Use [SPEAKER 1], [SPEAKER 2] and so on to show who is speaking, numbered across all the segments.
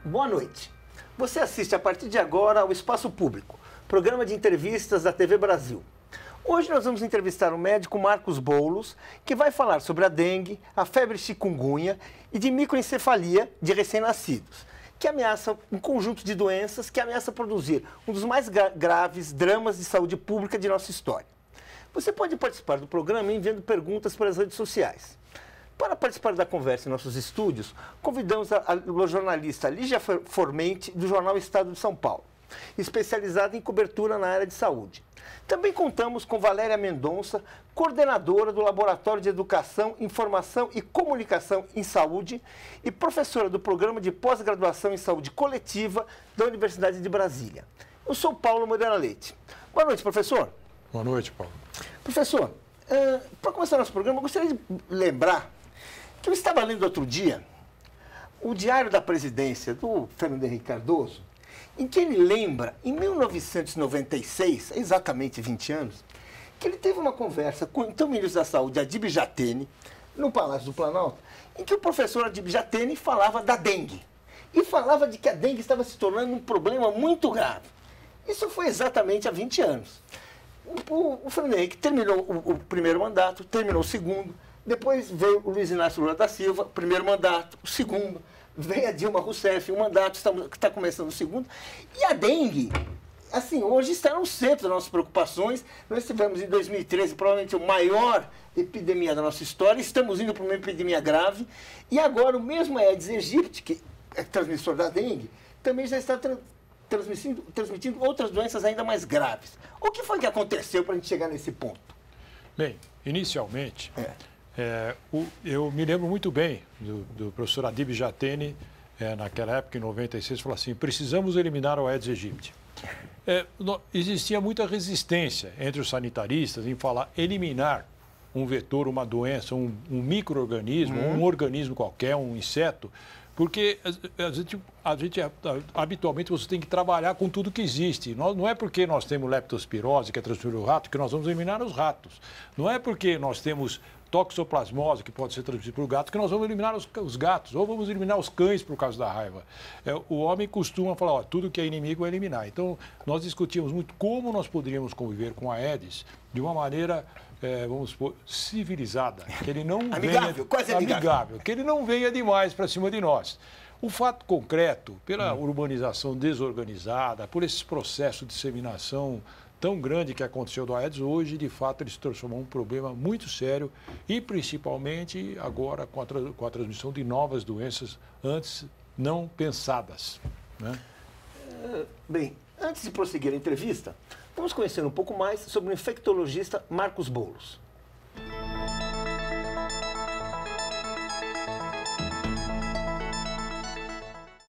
[SPEAKER 1] Boa noite. Você assiste a partir de agora ao Espaço Público, programa de entrevistas da TV Brasil. Hoje nós vamos entrevistar o médico Marcos Boulos, que vai falar sobre a dengue, a febre chikungunya e de microencefalia de recém-nascidos, que ameaçam um conjunto de doenças que ameaça produzir um dos mais graves dramas de saúde pública de nossa história. Você pode participar do programa enviando perguntas pelas redes sociais. Para participar da conversa em nossos estúdios, convidamos a jornalista Lígia Formente, do jornal Estado de São Paulo, especializada em cobertura na área de saúde. Também contamos com Valéria Mendonça, coordenadora do Laboratório de Educação, Informação e Comunicação em Saúde e professora do Programa de Pós-Graduação em Saúde Coletiva da Universidade de Brasília. Eu sou Paulo Moreira Leite. Boa noite, professor.
[SPEAKER 2] Boa noite, Paulo.
[SPEAKER 1] Professor, para começar nosso programa, eu gostaria de lembrar que eu estava lendo outro dia o Diário da Presidência do Fernando Henrique Cardoso, em que ele lembra, em 1996, exatamente 20 anos, que ele teve uma conversa com o então ministro da Saúde, Adib Jatene, no Palácio do Planalto, em que o professor Adib Jatene falava da dengue. E falava de que a dengue estava se tornando um problema muito grave. Isso foi exatamente há 20 anos. O Fernando Henrique terminou o primeiro mandato, terminou o segundo, depois veio o Luiz Inácio Lula da Silva, primeiro mandato, o segundo, veio a Dilma Rousseff, um mandato que está começando o segundo. E a dengue, assim, hoje está no centro das nossas preocupações. Nós tivemos em 2013 provavelmente a maior epidemia da nossa história, estamos indo para uma epidemia grave, e agora o mesmo Aedes aegypti, que é transmissor da dengue, também já está transmitindo outras doenças ainda mais graves. O que foi que aconteceu para a gente chegar nesse ponto?
[SPEAKER 2] Bem, inicialmente, eu me lembro muito bem do professor Adib Jatene, naquela época, em 96, falou assim: precisamos eliminar o Aedes aegypti. Existia muita resistência entre os sanitaristas em falar eliminar um vetor, uma doença, um micro-organismo, um organismo qualquer, um inseto, porque a gente habitualmente você tem que trabalhar com tudo que existe. Não é porque nós temos leptospirose, que é transmissível do rato, que nós vamos eliminar os ratos. Não é porque nós temos toxoplasmose, que pode ser transmitida por gato, que nós vamos eliminar os gatos, ou vamos eliminar os cães por causa da raiva. O homem costuma falar, ó, tudo que é inimigo é eliminar. Então, nós discutimos muito como nós poderíamos conviver com a Aedes de uma maneira, vamos supor, civilizada, que ele não
[SPEAKER 1] amigável, quase amigável,
[SPEAKER 2] que ele não venha demais para cima de nós. O fato concreto, pela urbanização desorganizada, por esses processos de disseminação tão grande que aconteceu do Aedes, hoje, de fato, ele se transformou em um problema muito sério e, principalmente, agora com a transmissão de novas doenças antes não pensadas, né?
[SPEAKER 1] Bem, antes de prosseguir a entrevista, vamos conhecer um pouco mais sobre o infectologista Marcos Boulos.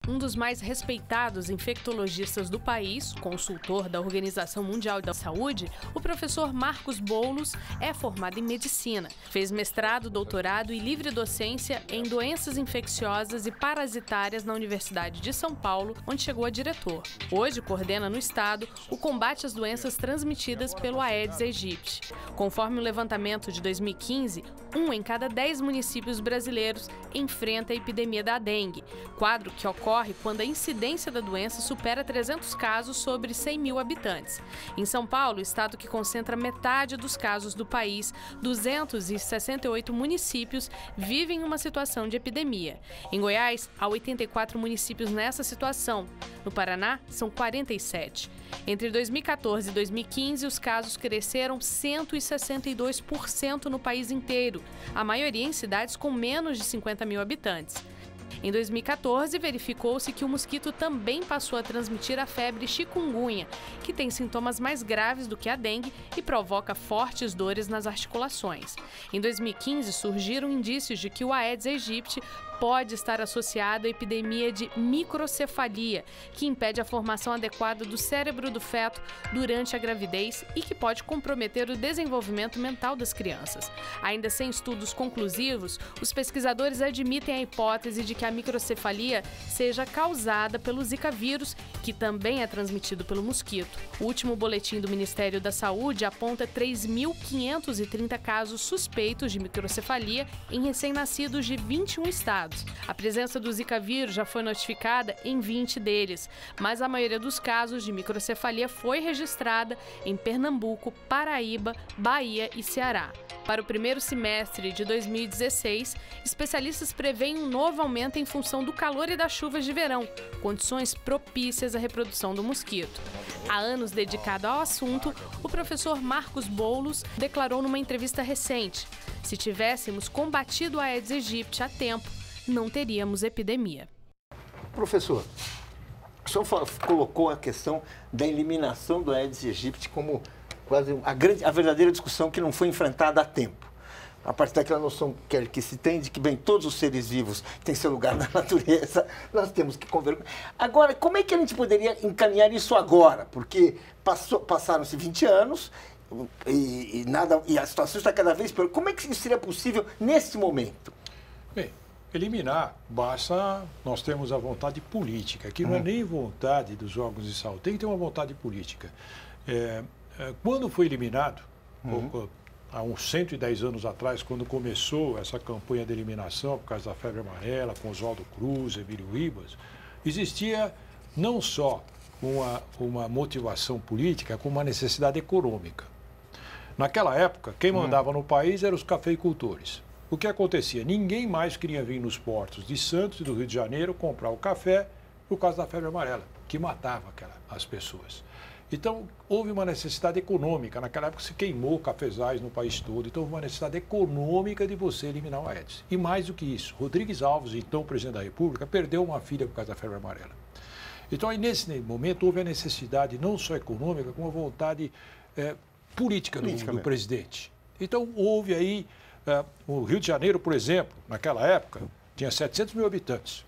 [SPEAKER 3] Um dos mais respeitados infectologistas do país, consultor da Organização Mundial da Saúde, o professor Marcos Boulos é formado em medicina. Fez mestrado, doutorado e livre docência em doenças infecciosas e parasitárias na Universidade de São Paulo, onde chegou a diretor. Hoje coordena no estado o combate às doenças transmitidas pelo Aedes aegypti. Conforme o levantamento de 2015, 1 em cada 10 municípios brasileiros enfrenta a epidemia da dengue, quadro que ocorre quando a incidência da doença supera 300 casos sobre 100 mil habitantes. Em São Paulo, estado que concentra metade dos casos do país, 268 municípios vivem uma situação de epidemia. Em Goiás, há 84 municípios nessa situação. No Paraná, são 47. Entre 2014 e 2015, os casos cresceram 162% no país inteiro, a maioria em cidades com menos de 50 mil habitantes. Em 2014, verificou-se que o mosquito também passou a transmitir a febre chikungunya, que tem sintomas mais graves do que a dengue e provoca fortes dores nas articulações. Em 2015, surgiram indícios de que o Aedes aegypti pode estar associado à epidemia de microcefalia, que impede a formação adequada do cérebro do feto durante a gravidez e que pode comprometer o desenvolvimento mental das crianças. Ainda sem estudos conclusivos, os pesquisadores admitem a hipótese de que a microcefalia seja causada pelo Zika vírus, que também é transmitido pelo mosquito. O último boletim do Ministério da Saúde aponta 3.530 casos suspeitos de microcefalia em recém-nascidos de 21 estados. estados. A presença do Zika vírus já foi notificada em 20 deles, mas a maioria dos casos de microcefalia foi registrada em Pernambuco, Paraíba, Bahia e Ceará. Para o primeiro semestre de 2016, especialistas preveem um novo aumento em função do calor e das chuvas de verão, condições propícias à reprodução do mosquito. Há anos dedicado ao assunto, o professor Marcos Boulos declarou numa entrevista recente: se tivéssemos combatido a Aedes aegypti a tempo, não teríamos epidemia.
[SPEAKER 1] Professor, o senhor colocou a questão da eliminação do Aedes aegypti como quase a verdadeira discussão que não foi enfrentada a tempo. A partir daquela noção que se tem de que, bem, todos os seres vivos têm seu lugar na natureza, nós temos que conversar. Agora, como é que a gente poderia encaminhar isso agora? Porque passaram-se 20 anos e a situação está cada vez pior. Como é que isso seria possível nesse momento?
[SPEAKER 2] Bem, eliminar, basta nós temos a vontade política, que não é nem vontade dos órgãos de saúde, tem que ter uma vontade política. Quando foi eliminado, há uns 110 anos atrás, quando começou essa campanha de eliminação por causa da febre amarela, com Oswaldo Cruz, Emílio Ribas, existia não só uma motivação política, como uma necessidade econômica. Naquela época, quem mandava no país eram os cafeicultores. O que acontecia? Ninguém mais queria vir nos portos de Santos e do Rio de Janeiro comprar o café por causa da febre amarela, que matava as pessoas. Então, houve uma necessidade econômica. Naquela época se queimou cafezais no país todo. Então, houve uma necessidade econômica de você eliminar o Aedes. E mais do que isso, Rodrigues Alves, então presidente da República, perdeu uma filha por causa da febre amarela. Então, aí, nesse momento, houve a necessidade não só econômica, como a vontade política do presidente. Então, houve aí, o Rio de Janeiro, por exemplo, naquela época, tinha 700 mil habitantes.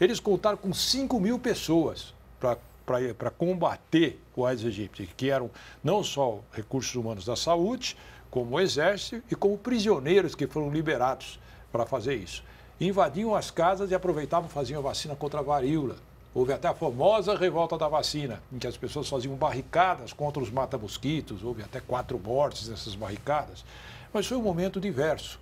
[SPEAKER 2] Eles contaram com 5 mil pessoas para combater o Aedes aegypti, que eram não só recursos humanos da saúde, como o exército e como prisioneiros que foram liberados para fazer isso. Invadiam as casas e aproveitavam e faziam a vacina contra a varíola. Houve até a famosa revolta da vacina, em que as pessoas faziam barricadas contra os mata-mosquitos, houve até 4 mortes nessas barricadas. Mas foi um momento diverso.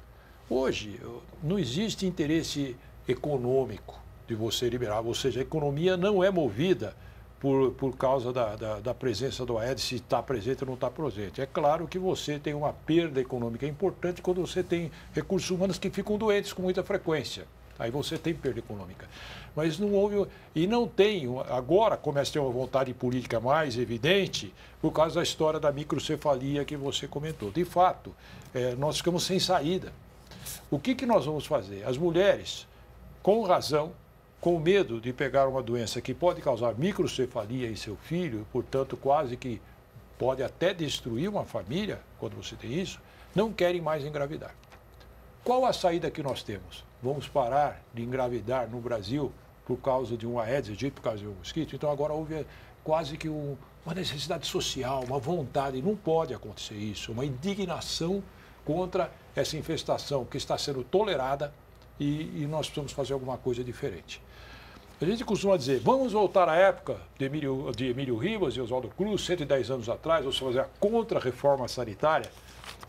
[SPEAKER 2] Hoje, não existe interesse econômico de você liberar, ou seja, a economia não é movida por causa da presença do Aedes, se está presente ou não está presente. É claro que você tem uma perda econômica importante quando você tem recursos humanos que ficam doentes com muita frequência. Aí você tem perda econômica. Mas não houve, e não tem, agora começa a ter uma vontade política mais evidente por causa da história da microcefalia que você comentou. De fato, nós ficamos sem saída. O que nós vamos fazer? As mulheres, com razão, com medo de pegar uma doença que pode causar microcefalia em seu filho, portanto, quase que pode até destruir uma família, quando você tem isso, não querem mais engravidar. Qual a saída que nós temos? Vamos parar de engravidar no Brasil por causa de um Aedes aegypti, por causa de um mosquito? Então, agora houve quase que uma necessidade social, uma vontade, não pode acontecer isso, uma indignação contra essa infestação que está sendo tolerada e nós precisamos fazer alguma coisa diferente. A gente costuma dizer, vamos voltar à época de Emílio Ribas e Oswaldo Cruz, 110 anos atrás, ou fazer a contra-reforma sanitária,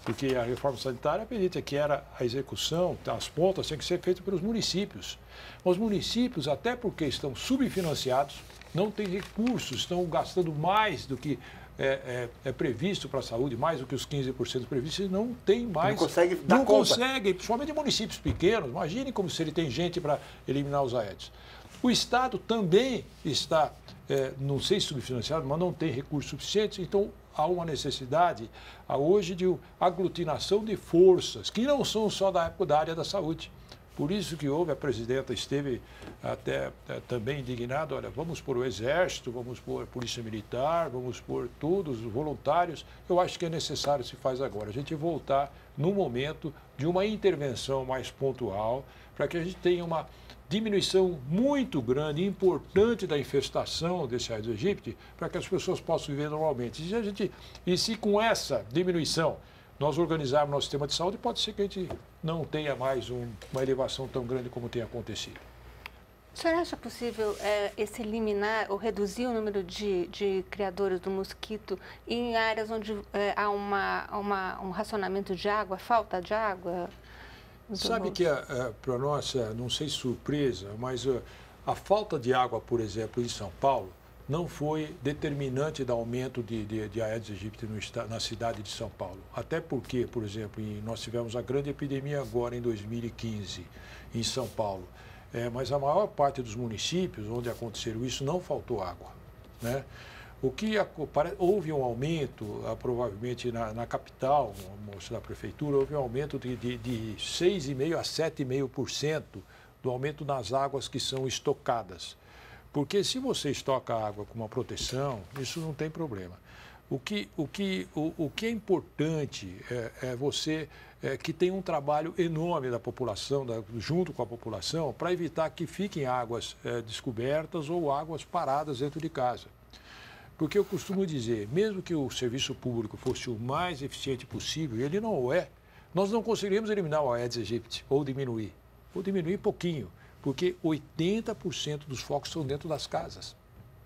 [SPEAKER 2] porque a reforma sanitária permite que era a execução, as pontas têm que ser feitas pelos municípios. Os municípios, até porque estão subfinanciados, não têm recursos, estão gastando mais do que é previsto para a saúde, mais do que os 15% previstos, e não tem mais.
[SPEAKER 1] Não consegue dar conta. Não
[SPEAKER 2] consegue, principalmente em municípios pequenos. Imagine como se ele tem gente para eliminar os Aedes. O Estado também está, não sei se subfinanciado, mas não tem recursos suficientes, então há uma necessidade hoje de aglutinação de forças, que não são só da área da saúde. Por isso que a presidenta esteve até também indignada, olha, vamos pôr o Exército, vamos pôr a Polícia Militar, vamos pôr todos os voluntários. Eu acho que é necessário se faz agora, a gente voltar no momento de uma intervenção mais pontual, para que a gente tenha uma diminuição muito grande e importante da infestação desse Aedes aegypti, para que as pessoas possam viver normalmente. E se com essa diminuição nós organizarmos nosso sistema de saúde, pode ser que a gente não tenha mais uma elevação tão grande como tem acontecido.
[SPEAKER 4] O senhor acha possível eliminar ou reduzir o número de criadores do mosquito em áreas onde há um racionamento de água, falta de água?
[SPEAKER 2] Sabe que, para nossa, não sei surpresa, mas a falta de água, por exemplo, em São Paulo, não foi determinante do aumento de Aedes aegypti na cidade de São Paulo. Até porque, por exemplo, nós tivemos a grande epidemia agora em 2015 em São Paulo. Mas a maior parte dos municípios onde aconteceu isso não faltou água, né? Houve um aumento, provavelmente na capital, da prefeitura, houve um aumento de 6,5% a 7,5% do aumento nas águas que são estocadas. Porque se você estoca água com uma proteção, isso não tem problema. O que é importante é você que tem um trabalho enorme da população, junto com a população, para evitar que fiquem águas descobertas ou águas paradas dentro de casa. Porque eu costumo dizer, mesmo que o serviço público fosse o mais eficiente possível, ele não o é, nós não conseguiríamos eliminar o Aedes aegypti ou diminuir pouquinho, porque 80% dos focos estão dentro das casas.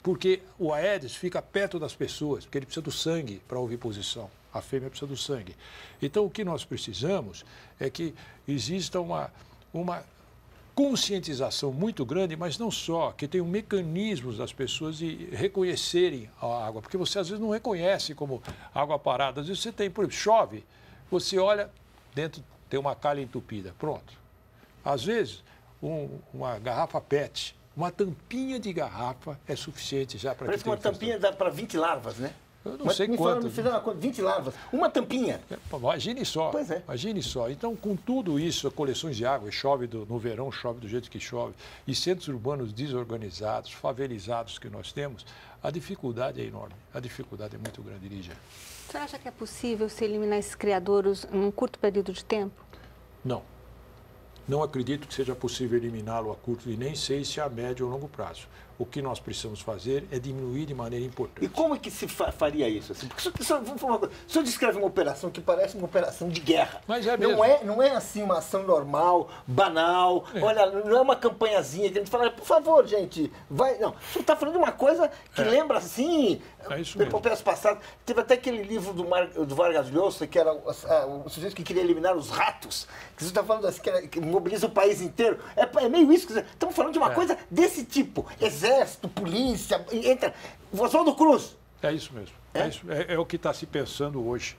[SPEAKER 2] Porque o Aedes fica perto das pessoas, porque ele precisa do sangue para oviposição. A fêmea precisa do sangue. Então, o que nós precisamos é que exista uma conscientização muito grande, mas não só, que tenham mecanismos das pessoas de reconhecerem a água, porque você às vezes não reconhece como água parada. Às vezes você tem, por exemplo, chove, você olha, dentro tem uma calha entupida, pronto. Às vezes, uma garrafa PET, uma tampinha de garrafa é suficiente já para...
[SPEAKER 1] Parece que uma tampinha dá para 20 larvas, né?
[SPEAKER 2] Eu não sei quanto.
[SPEAKER 1] Me fizeram uma conta, 20 larvas, uma tampinha.
[SPEAKER 2] Imagine só.
[SPEAKER 1] Pois é.
[SPEAKER 2] Imagine só. Então, com tudo isso, coleções de água, chove no verão, chove do jeito que chove, e centros urbanos desorganizados, favelizados que nós temos, a dificuldade é enorme. A dificuldade é muito grande, Lígia.
[SPEAKER 4] Você acha que é possível se eliminar esses criadouros em um curto período de tempo?
[SPEAKER 2] Não. Não acredito que seja possível eliminá-lo a curto e nem sei se a médio ou longo prazo. O que nós precisamos fazer é diminuir de maneira importante.
[SPEAKER 1] E como é que se faria isso? Assim? Porque o senhor descreve uma operação que parece uma operação de guerra.
[SPEAKER 2] Mas é mesmo.
[SPEAKER 1] Não é assim uma ação normal, banal. Olha, não é uma campanhazinha que a gente fala, por favor, gente, vai. Não, o senhor está falando de uma coisa que lembra assim.
[SPEAKER 2] É isso mesmo.
[SPEAKER 1] Epopeias passadas. Teve até aquele livro do Vargas Llosa, que era o sujeito que queria eliminar os ratos. Que você está falando assim, que mobiliza o país inteiro. É meio isso. Estamos falando de uma coisa desse tipo. Exército, polícia, entra. Oswaldo Cruz.
[SPEAKER 2] É isso mesmo. É o que está se pensando hoje.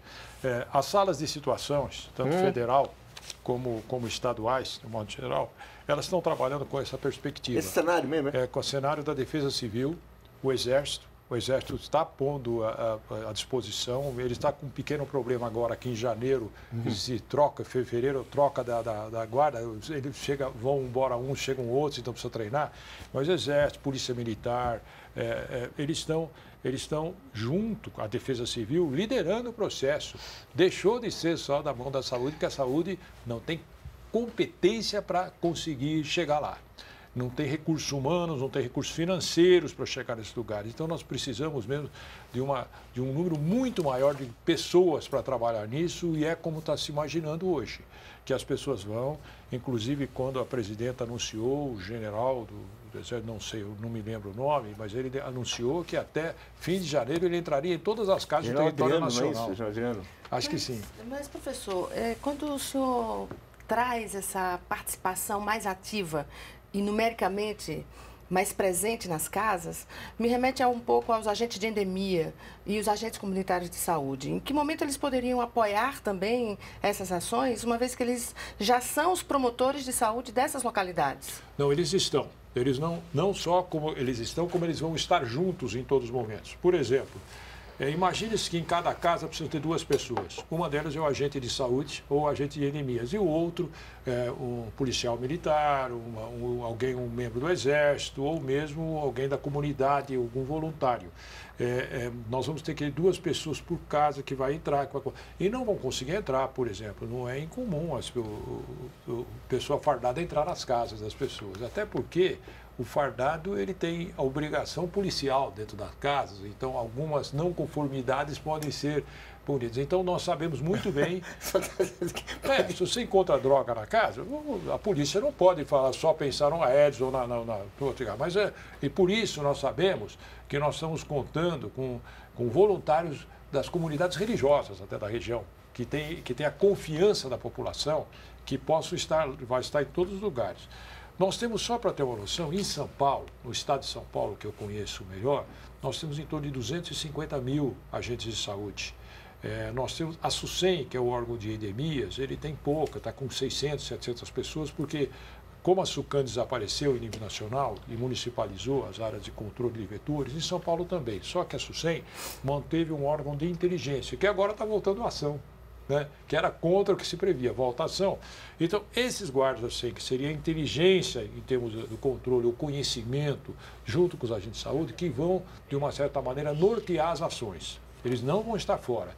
[SPEAKER 2] As salas de situações, tanto federal como estaduais, de modo geral, elas estão trabalhando com essa perspectiva.
[SPEAKER 1] Esse cenário mesmo, né?
[SPEAKER 2] Com o cenário da Defesa Civil, o Exército. O Exército está pondo à disposição, ele está com um pequeno problema agora aqui em janeiro, se troca, fevereiro, troca da guarda, eles vão embora uns, chegam outros, então precisa treinar. Mas o Exército, Polícia Militar, eles estão junto com a Defesa Civil, liderando o processo. Deixou de ser só da mão da saúde, porque a saúde não tem competência para conseguir chegar lá. Não tem recursos humanos, não tem recursos financeiros para chegar nesses lugares. Então, nós precisamos mesmo de um número muito maior de pessoas para trabalhar nisso, e é como está se imaginando hoje, que as pessoas vão, inclusive quando a presidenta anunciou, o general do Exército, não sei, eu não me lembro o nome, mas ele anunciou que até fim de janeiro ele entraria em todas as casas do território nacional.
[SPEAKER 1] Não é isso,
[SPEAKER 2] acho que sim.
[SPEAKER 5] Mas, professor, quando o senhor traz essa participação mais ativa e numericamente mais presente nas casas, me remete um pouco aos agentes de endemia e os agentes comunitários de saúde. Em que momento eles poderiam apoiar também essas ações, uma vez que eles já são os promotores de saúde dessas localidades?
[SPEAKER 2] Não, eles estão. Eles não só como eles estão, como eles vão estar juntos em todos os momentos. Por exemplo, imagine-se que em cada casa precisa ter duas pessoas. Uma delas é o agente de saúde ou o agente de endemias. E o outro é um policial militar, um membro do Exército ou mesmo alguém da comunidade, algum voluntário. Nós vamos ter que ter duas pessoas por casa que vai entrar. E não vão conseguir entrar, por exemplo. Não é incomum o pessoa fardada entrar nas casas das pessoas. Até porque o fardado ele tem a obrigação policial dentro das casas, então algumas não conformidades podem ser punidas. Então nós sabemos muito bem, se você encontra droga na casa, a polícia não pode só pensar no Aedes ou na mas e por isso nós sabemos que nós estamos contando com voluntários das comunidades religiosas até da região, que tem a confiança da população, que vai estar em todos os lugares. Nós temos, só para ter uma noção, em São Paulo, no estado de São Paulo, que eu conheço melhor, nós temos em torno de 250 mil agentes de saúde. Nós temos a SUSEM, que é o órgão de endemias, ele tem pouca, está com 600, 700 pessoas, porque como a SUCAM desapareceu em nível nacional e municipalizou as áreas de controle de vetores, em São Paulo também. Só que a SUSEM manteve um órgão de inteligência, que agora está voltando à ação. Né, que era contra o que se previa, volta à ação. Então, esses guardas, eu sei que seria a inteligência em termos do controle, o conhecimento, junto com os agentes de saúde, que vão, de uma certa maneira, nortear as ações. Eles não vão estar fora.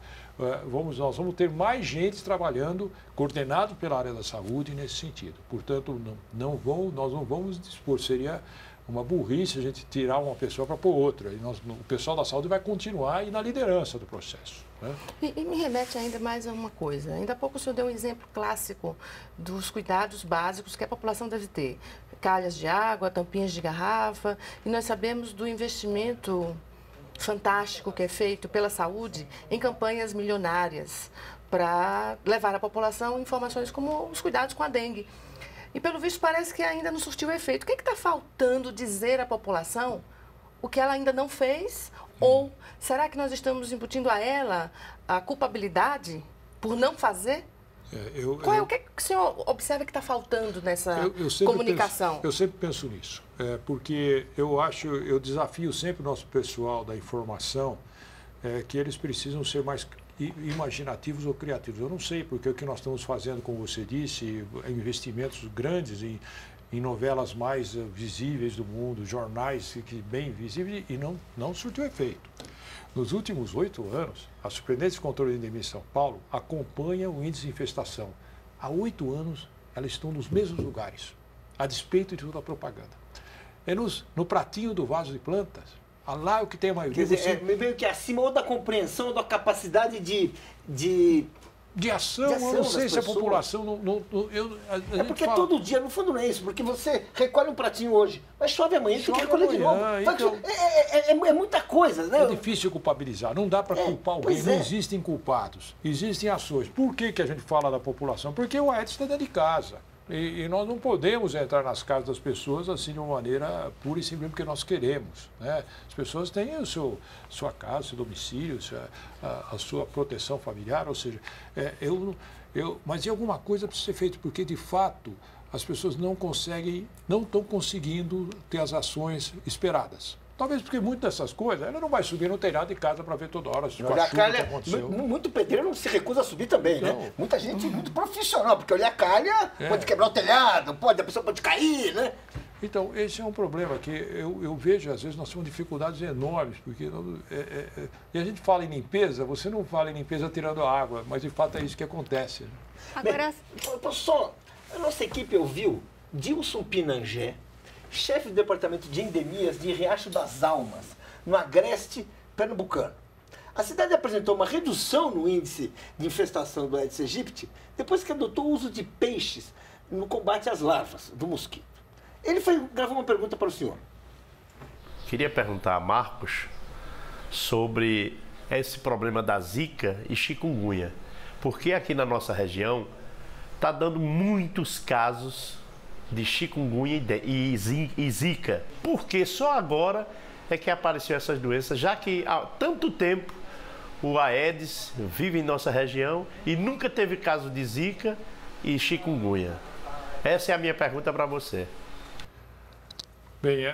[SPEAKER 2] Nós vamos ter mais gente trabalhando, coordenado pela área da saúde nesse sentido. Portanto, nós não vamos dispor, seria uma burrice a gente tirar uma pessoa para pôr outra. O pessoal da saúde vai continuar aí na liderança do processo. Né?
[SPEAKER 5] E me remete ainda mais a uma coisa. Ainda há pouco o senhor deu um exemplo clássico dos cuidados básicos que a população deve ter. Calhas de água, tampinhas de garrafa. E nós sabemos do investimento fantástico que é feito pela saúde em campanhas milionárias para levar à população informações como os cuidados com a dengue. E, pelo visto, parece que ainda não surtiu efeito. O que está faltando dizer à população o que ela ainda não fez? Ou será que nós estamos imputindo a ela a culpabilidade por não fazer? O que o senhor observa que está faltando nessa comunicação?
[SPEAKER 2] Eu sempre penso nisso, porque eu desafio sempre o nosso pessoal da informação que eles precisam ser mais imaginativos ou criativos. Eu não sei, porque o que nós estamos fazendo, como você disse, investimentos grandes em novelas mais visíveis do mundo, jornais bem visíveis, e não surtiu efeito. Nos últimos 8 anos, a Superintendência de Controle de Endemias de São Paulo acompanha o índice de infestação. Há 8 anos, elas estão nos mesmos lugares, a despeito de toda a propaganda. No pratinho do vaso de plantas, lá é o que tem a maioria.
[SPEAKER 1] Quer dizer, meio que acima ou da compreensão ou da capacidade
[SPEAKER 2] de ação. Eu não sei se a população...
[SPEAKER 1] porque todo dia, no fundo não é isso, porque você recolhe um pratinho hoje, mas chove amanhã, você tem que recolher de novo. Então, é muita coisa, né?
[SPEAKER 2] É difícil culpabilizar, não dá para culpar alguém, não existem culpados, existem ações. Por que a gente fala da população? Porque o Aedes está dentro de casa. E nós não podemos entrar nas casas das pessoas assim de uma maneira pura e simples porque nós queremos. Né? As pessoas têm sua casa, seu domicílio, a sua proteção familiar, ou seja, mas em alguma coisa precisa ser feito, porque de fato as pessoas não estão conseguindo ter as ações esperadas. Talvez porque muitas dessas coisas, ela não vai subir no telhado de casa para ver toda hora se
[SPEAKER 1] olhar a calha, muito pedreiro não se recusa a subir também, né? Muita gente muito profissional, porque olhar a calha pode quebrar o telhado, a pessoa pode cair, né?
[SPEAKER 2] Então, esse é um problema que eu vejo, às vezes, nós temos dificuldades enormes, porque e a gente fala em limpeza, você não fala em limpeza tirando a água, mas de fato é isso que acontece. Né?
[SPEAKER 4] Agora,
[SPEAKER 1] a nossa equipe ouviu Dilson Pinangé, chefe do Departamento de Endemias de Riacho das Almas, no Agreste Pernambucano. A cidade apresentou uma redução no índice de infestação do Aedes aegypti depois que adotou o uso de peixes no combate às larvas do mosquito. Ele gravou uma pergunta para o senhor.
[SPEAKER 6] Queria perguntar a Marcos sobre esse problema da zika e chikungunya, porque aqui na nossa região está dando muitos casos de chikungunya e zika, porque só agora é que apareceu essas doenças, já que há tanto tempo o Aedes vive em nossa região e nunca teve caso de zika e chikungunya. Essa é a minha pergunta para você.
[SPEAKER 2] Bem,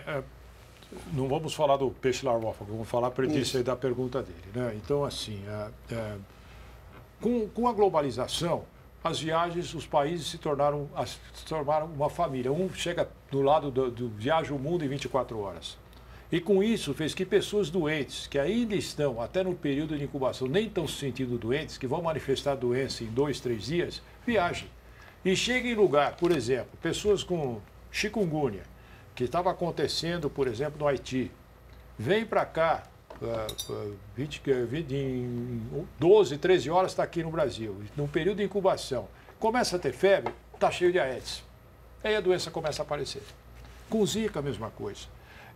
[SPEAKER 2] não vamos falar do peixe larvófago, vamos falar aí da pergunta dele. Né? Então, assim, com a globalização, as viagens, os países se tornaram uma família. Um chega do lado viaja o mundo em 24 horas. E com isso fez que pessoas doentes, que ainda estão até no período de incubação, nem estão se sentindo doentes, que vão manifestar a doença em 2, 3 dias, viajem. E cheguem em lugar, por exemplo, pessoas com chikungunya, que estava acontecendo, por exemplo, no Haiti. Vem para cá, 12, 13 horas está aqui no Brasil, num período de incubação. Começa a ter febre, está cheio de Aedes. Aí a doença começa a aparecer. Com Zika, a mesma coisa.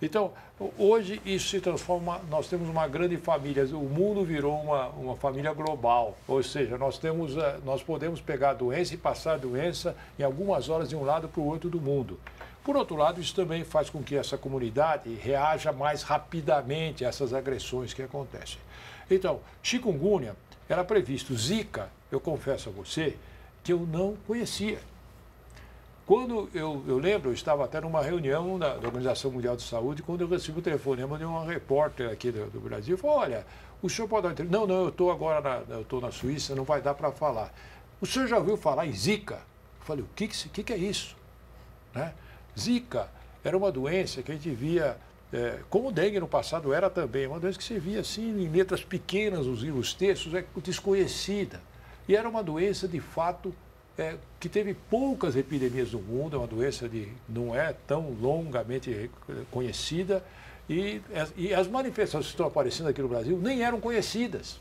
[SPEAKER 2] Então, hoje isso se transforma, nós temos uma grande família, o mundo virou uma família global, ou seja, nós podemos pegar a doença e passar a doença em algumas horas de um lado para o outro do mundo. Por outro lado, isso também faz com que essa comunidade reaja mais rapidamente a essas agressões que acontecem. Então, chikungunya era previsto, Zika, eu confesso a você, que eu não conhecia. Quando eu lembro, eu estava até numa reunião da Organização Mundial de Saúde, quando eu recebi o telefonema de uma repórter aqui do Brasil, falou, olha, o senhor pode dar uma entrevista? Não, eu estou agora, eu estou na Suíça, não vai dar para falar. O senhor já ouviu falar em Zika? Eu falei, o que é isso? Né? Zika era uma doença que a gente via, como o dengue no passado era também, uma doença que você via assim em letras pequenas, os textos, desconhecida. E era uma doença, de fato, que teve poucas epidemias no mundo, é uma doença não é tão longamente conhecida, e as manifestações que estão aparecendo aqui no Brasil nem eram conhecidas,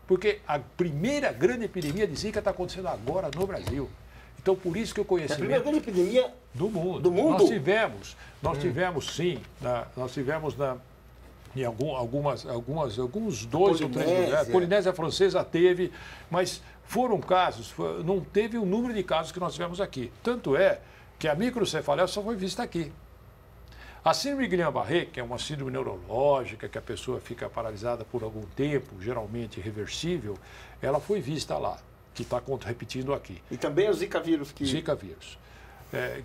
[SPEAKER 2] porque a primeira grande epidemia de Zika está acontecendo agora no Brasil. Então, por isso que o conhecimento...
[SPEAKER 1] É a primeira grande epidemia
[SPEAKER 2] do mundo.
[SPEAKER 1] Do mundo?
[SPEAKER 2] Nós tivemos sim, nós tivemos em alguns 2 ou 3 lugares. A Polinésia Francesa teve, mas foram casos, não teve o número de casos que nós tivemos aqui. Tanto é que a microcefalia só foi vista aqui. A síndrome de Guillain-Barré, que é uma síndrome neurológica, que a pessoa fica paralisada por algum tempo, geralmente irreversível, ela foi vista lá, que está repetindo aqui.
[SPEAKER 1] E também o Zika vírus.
[SPEAKER 2] Zika vírus.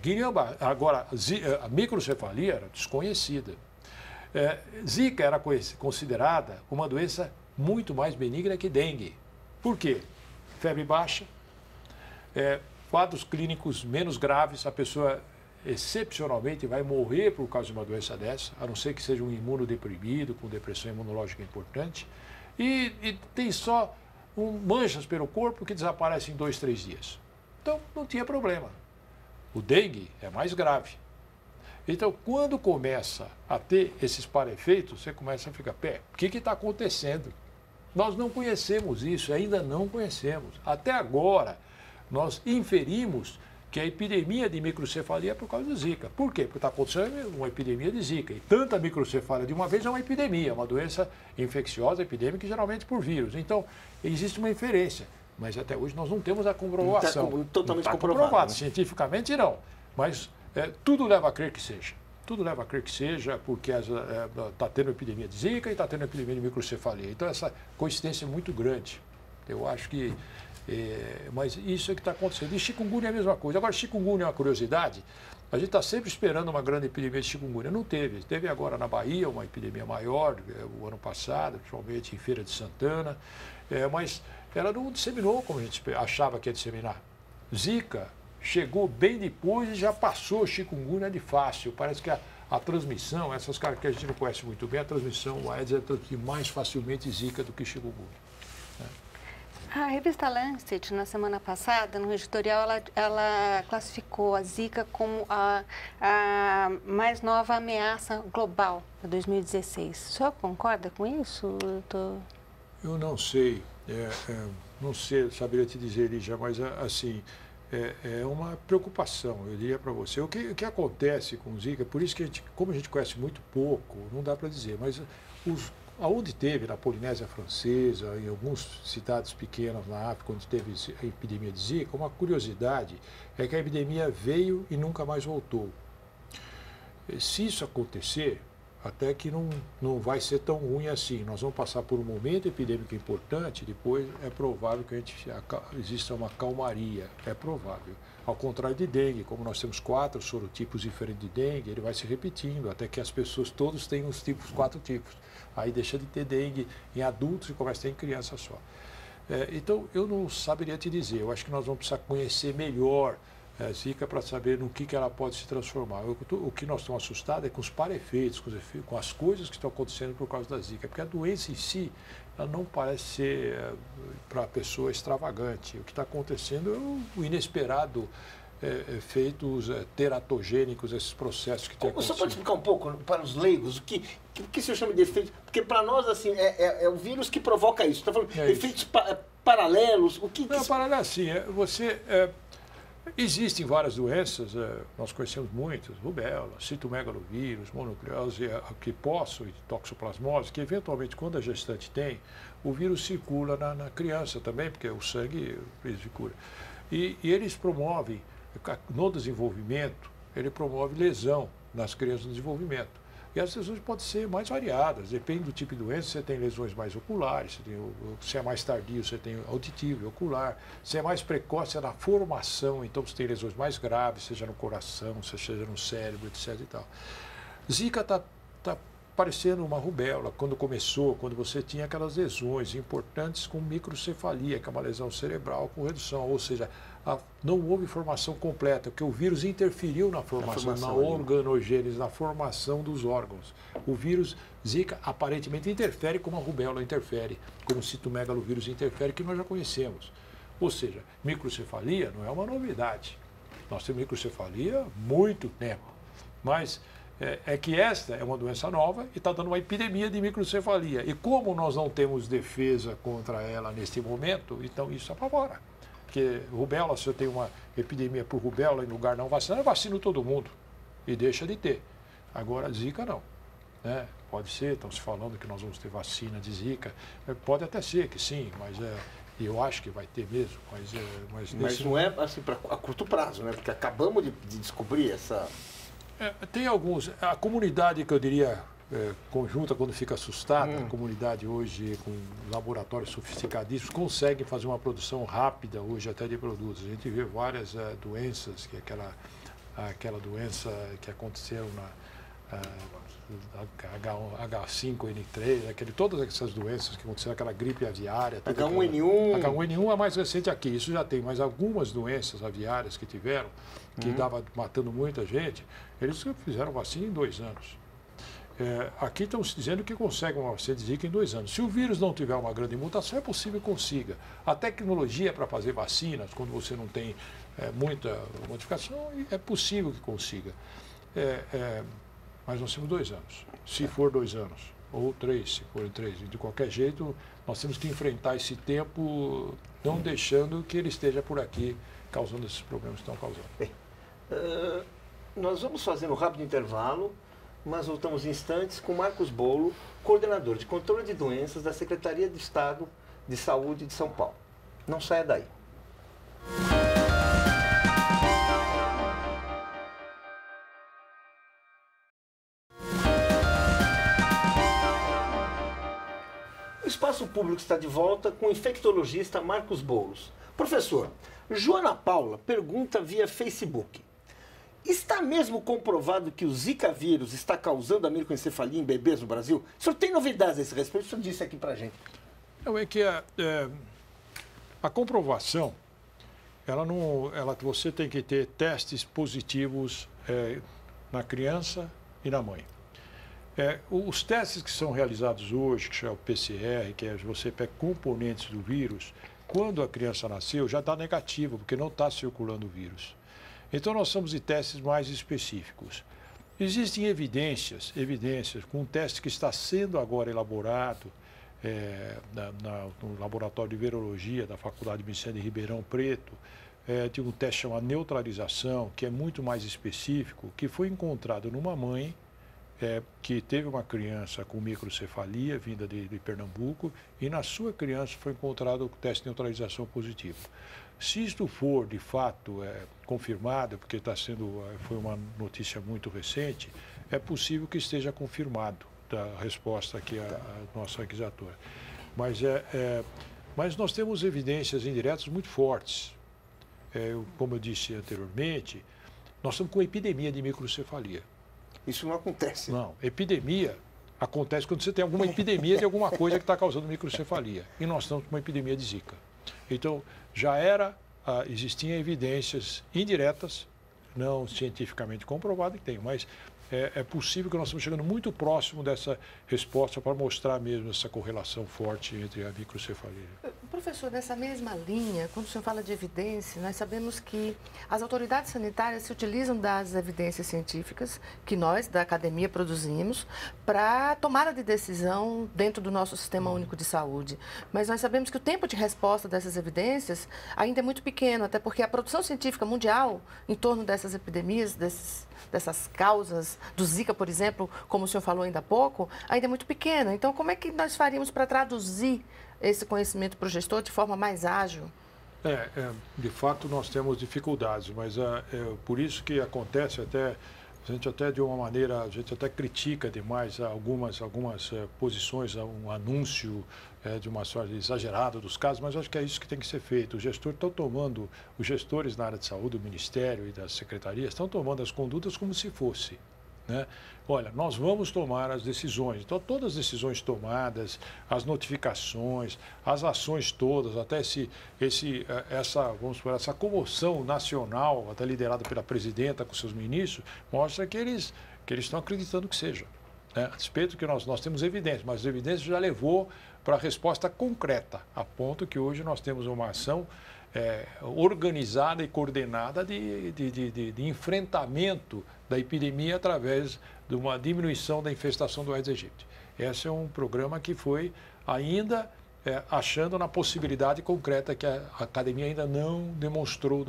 [SPEAKER 2] Guillain-Barré, agora, a microcefalia era desconhecida. Zika era considerada uma doença muito mais benigna que dengue. Por quê? Febre baixa, quadros clínicos menos graves, a pessoa excepcionalmente vai morrer por causa de uma doença dessa, a não ser que seja um imunodeprimido, com depressão imunológica importante, e tem só manchas pelo corpo que desaparecem em 2, 3 dias. Então, não tinha problema. O dengue é mais grave. Então, quando começa a ter esses parefeitos, você começa a ficar, o que está acontecendo? Nós não conhecemos isso, ainda não conhecemos. Até agora, nós inferimos que a epidemia de microcefalia é por causa do Zika. Por quê? Porque está acontecendo uma epidemia de Zika. E tanta microcefalia de uma vez é uma epidemia, uma doença infecciosa, epidêmica, geralmente por vírus. Então, existe uma inferência. Mas até hoje nós não temos a comprovação.
[SPEAKER 1] Não está totalmente
[SPEAKER 2] comprovado. Cientificamente, não. Mas tudo leva a crer que seja. Tudo leva a crer que seja, porque está tendo epidemia de Zika e está tendo epidemia de microcefalia. Então, essa coincidência é muito grande. Eu acho que... mas isso é que está acontecendo. E chikungunya é a mesma coisa. Agora, chikungunya é uma curiosidade. A gente está sempre esperando uma grande epidemia de chikungunya. Não teve. Teve agora na Bahia uma epidemia maior, o ano passado, principalmente em Feira de Santana. Mas ela não disseminou como a gente achava que ia disseminar. Zika chegou bem depois e já passou chikungunya de fácil. Parece que a transmissão, essas caras que a gente não conhece muito bem, a transmissão, o Aedes é transmitir mais facilmente Zika do que chikungunya.
[SPEAKER 4] A revista Lancet, na semana passada, no editorial, ela classificou a Zika como a mais nova ameaça global de 2016. O senhor concorda com isso?
[SPEAKER 2] Eu não sei. Não sei, saberia te dizer, Lígia, mas assim, é uma preocupação, eu diria para você. O que acontece com o Zika, por isso que como a gente conhece muito pouco, não dá para dizer, mas aonde teve, na Polinésia Francesa, em algumas cidades pequenas na África, onde teve a epidemia de Zika, uma curiosidade é que a epidemia veio e nunca mais voltou. Se isso acontecer, até que não vai ser tão ruim assim. Nós vamos passar por um momento epidêmico importante, depois é provável que exista uma calmaria, é provável. Ao contrário de dengue, como nós temos 4 sorotipos diferentes de dengue, ele vai se repetindo, até que as pessoas todos tenham os 4 tipos. Aí deixa de ter dengue em adultos e começa a ter em crianças só. Então, eu não saberia te dizer. Eu acho que nós vamos precisar conhecer melhor a Zika para saber no que ela pode se transformar. O que nós estamos assustados é com os parefeitos, com as coisas que estão acontecendo por causa da Zika. Porque a doença em si, ela não parece ser para a pessoa extravagante. O que está acontecendo é o inesperado, efeitos teratogênicos, esses processos que tem acontecido.
[SPEAKER 1] Você pode explicar um pouco para os leigos o que o senhor chama de efeito? Porque para nós, assim, é o vírus que provoca isso. Está falando efeitos paralelos?
[SPEAKER 2] Não, paralelo assim, Existem várias doenças, nós conhecemos muitas, rubéola, citomegalovírus, mononucleose, quiposso e toxoplasmose, que eventualmente quando a gestante tem, o vírus circula na criança também, porque o sangue circula. E eles promovem, no desenvolvimento, ele promove lesão nas crianças no desenvolvimento. E as lesões podem ser mais variadas, depende do tipo de doença, você tem lesões mais oculares, se é mais tardio, você tem auditivo e ocular, se é mais precoce, é na formação, então você tem lesões mais graves, seja no coração, seja no cérebro, etc. e tal. Zika está parecendo uma rubéola, quando começou, quando você tinha aquelas lesões importantes com microcefalia, que é uma lesão cerebral com redução, ou seja, não houve formação completa, porque o vírus interferiu na formação, na organogênese, na formação dos órgãos. O vírus Zika aparentemente interfere como a rubéola interfere, como o citomegalovírus interfere, que nós já conhecemos. Ou seja, microcefalia não é uma novidade. Nós temos microcefalia há muito tempo, mas é que esta é uma doença nova e está dando uma epidemia de microcefalia. E como nós não temos defesa contra ela neste momento, então isso apavora. Porque rubéola, se eu tenho uma epidemia por rubéola em lugar não vacinado, eu vacino todo mundo e deixa de ter. Agora, Zika não. Né? Pode ser, estão se falando que nós vamos ter vacina de Zika. Pode até ser que sim, mas eu acho que vai ter mesmo.
[SPEAKER 1] Mas não é assim a curto prazo, né? Porque acabamos de descobrir essa...
[SPEAKER 2] Tem alguns... A comunidade, que eu diria... conjunta, quando fica assustada, a comunidade hoje com laboratórios sofisticadíssimos consegue fazer uma produção rápida hoje até de produtos. A gente vê várias doenças, que aquela doença que aconteceu na H5N3, todas essas doenças que aconteceram, aquela gripe aviária.
[SPEAKER 1] H1N1.
[SPEAKER 2] H1N1 é mais recente aqui, isso já tem, mas algumas doenças aviárias que tiveram, que estavam matando muita gente, eles fizeram vacina em 2 anos. Aqui estão se dizendo que consegue uma vacina de Zika em 2 anos. Se o vírus não tiver uma grande mutação, é possível que consiga. A tecnologia para fazer vacinas, quando você não tem muita modificação, é possível que consiga. Mas nós temos 2 anos. Se for 2 anos, ou 3, se forem 3. De qualquer jeito, nós temos que enfrentar esse tempo, não deixando que ele esteja por aqui, causando esses problemas que estão causando.
[SPEAKER 1] Bem, nós vamos fazer um rápido intervalo, mas voltamos em instantes com Marcos Bolo, coordenador de controle de doenças da Secretaria de Estado de Saúde de São Paulo. Não saia daí. O Espaço Público está de volta com o infectologista Marcos Bolos. Professor, Joana Paula pergunta via Facebook. Está mesmo comprovado que o Zika vírus está causando a microencefalia em bebês no Brasil? O senhor tem novidades a esse respeito? O senhor disse aqui para a gente.
[SPEAKER 2] É que a comprovação, você tem que ter testes positivos na criança e na mãe. Os testes que são realizados hoje, que é o PCR, que você pega componentes do vírus, quando a criança nasceu já está negativo, porque não está circulando o vírus. Então, nós somos de testes mais específicos. Existem evidências com um teste que está sendo agora elaborado no Laboratório de Virologia da Faculdade de Medicina de Ribeirão Preto, de um teste chamado neutralização, que é muito mais específico, que foi encontrado numa mãe que teve uma criança com microcefalia vinda de Pernambuco e na sua criança foi encontrado o teste de neutralização positivo. Se isto for, de fato, confirmado, porque foi uma notícia muito recente, é possível que esteja confirmado da resposta aqui à nossa inquisidora. Mas nós temos evidências indiretas muito fortes. Como eu disse anteriormente, nós estamos com epidemia de microcefalia.
[SPEAKER 1] Isso não acontece.
[SPEAKER 2] Não, epidemia acontece quando você tem alguma epidemia de alguma coisa que está causando microcefalia. E nós estamos com uma epidemia de Zika. Então, existiam evidências indiretas, não cientificamente comprovadas que tem, mas é possível que nós estamos chegando muito próximo dessa resposta para mostrar mesmo essa correlação forte entre a microcefalia.
[SPEAKER 5] Professor, nessa mesma linha, quando o senhor fala de evidência, nós sabemos que as autoridades sanitárias se utilizam das evidências científicas que nós, da academia, produzimos para tomada de decisão dentro do nosso Sistema Único de Saúde. Mas nós sabemos que o tempo de resposta dessas evidências ainda é muito pequeno, até porque a produção científica mundial em torno dessas epidemias, dessas causas, do Zika, por exemplo, como o senhor falou ainda há pouco, ainda é muito pequena. Então, como é que nós faríamos para traduzir esse conhecimento para o gestor de forma mais ágil?
[SPEAKER 2] De fato nós temos dificuldades, mas por isso que acontece até, a gente até de uma maneira, a gente até critica demais algumas posições, um anúncio de uma sorte exagerada dos casos, mas acho que é isso que tem que ser feito. Os gestores na área de saúde, do Ministério e das secretarias, estão tomando as condutas como se fosse, né? Olha, nós vamos tomar as decisões. Então, todas as decisões tomadas, as notificações, as ações todas, até essa comoção nacional, até liderada pela presidenta com seus ministros, mostra que eles estão acreditando que seja. Né? A respeito que nós temos evidências, mas a evidência já levou para a resposta concreta, a ponto que hoje nós temos uma ação organizada e coordenada de enfrentamento da epidemia através de uma diminuição da infestação do Aedes aegypti. Esse é um programa que foi ainda achando na possibilidade concreta que a academia ainda não demonstrou.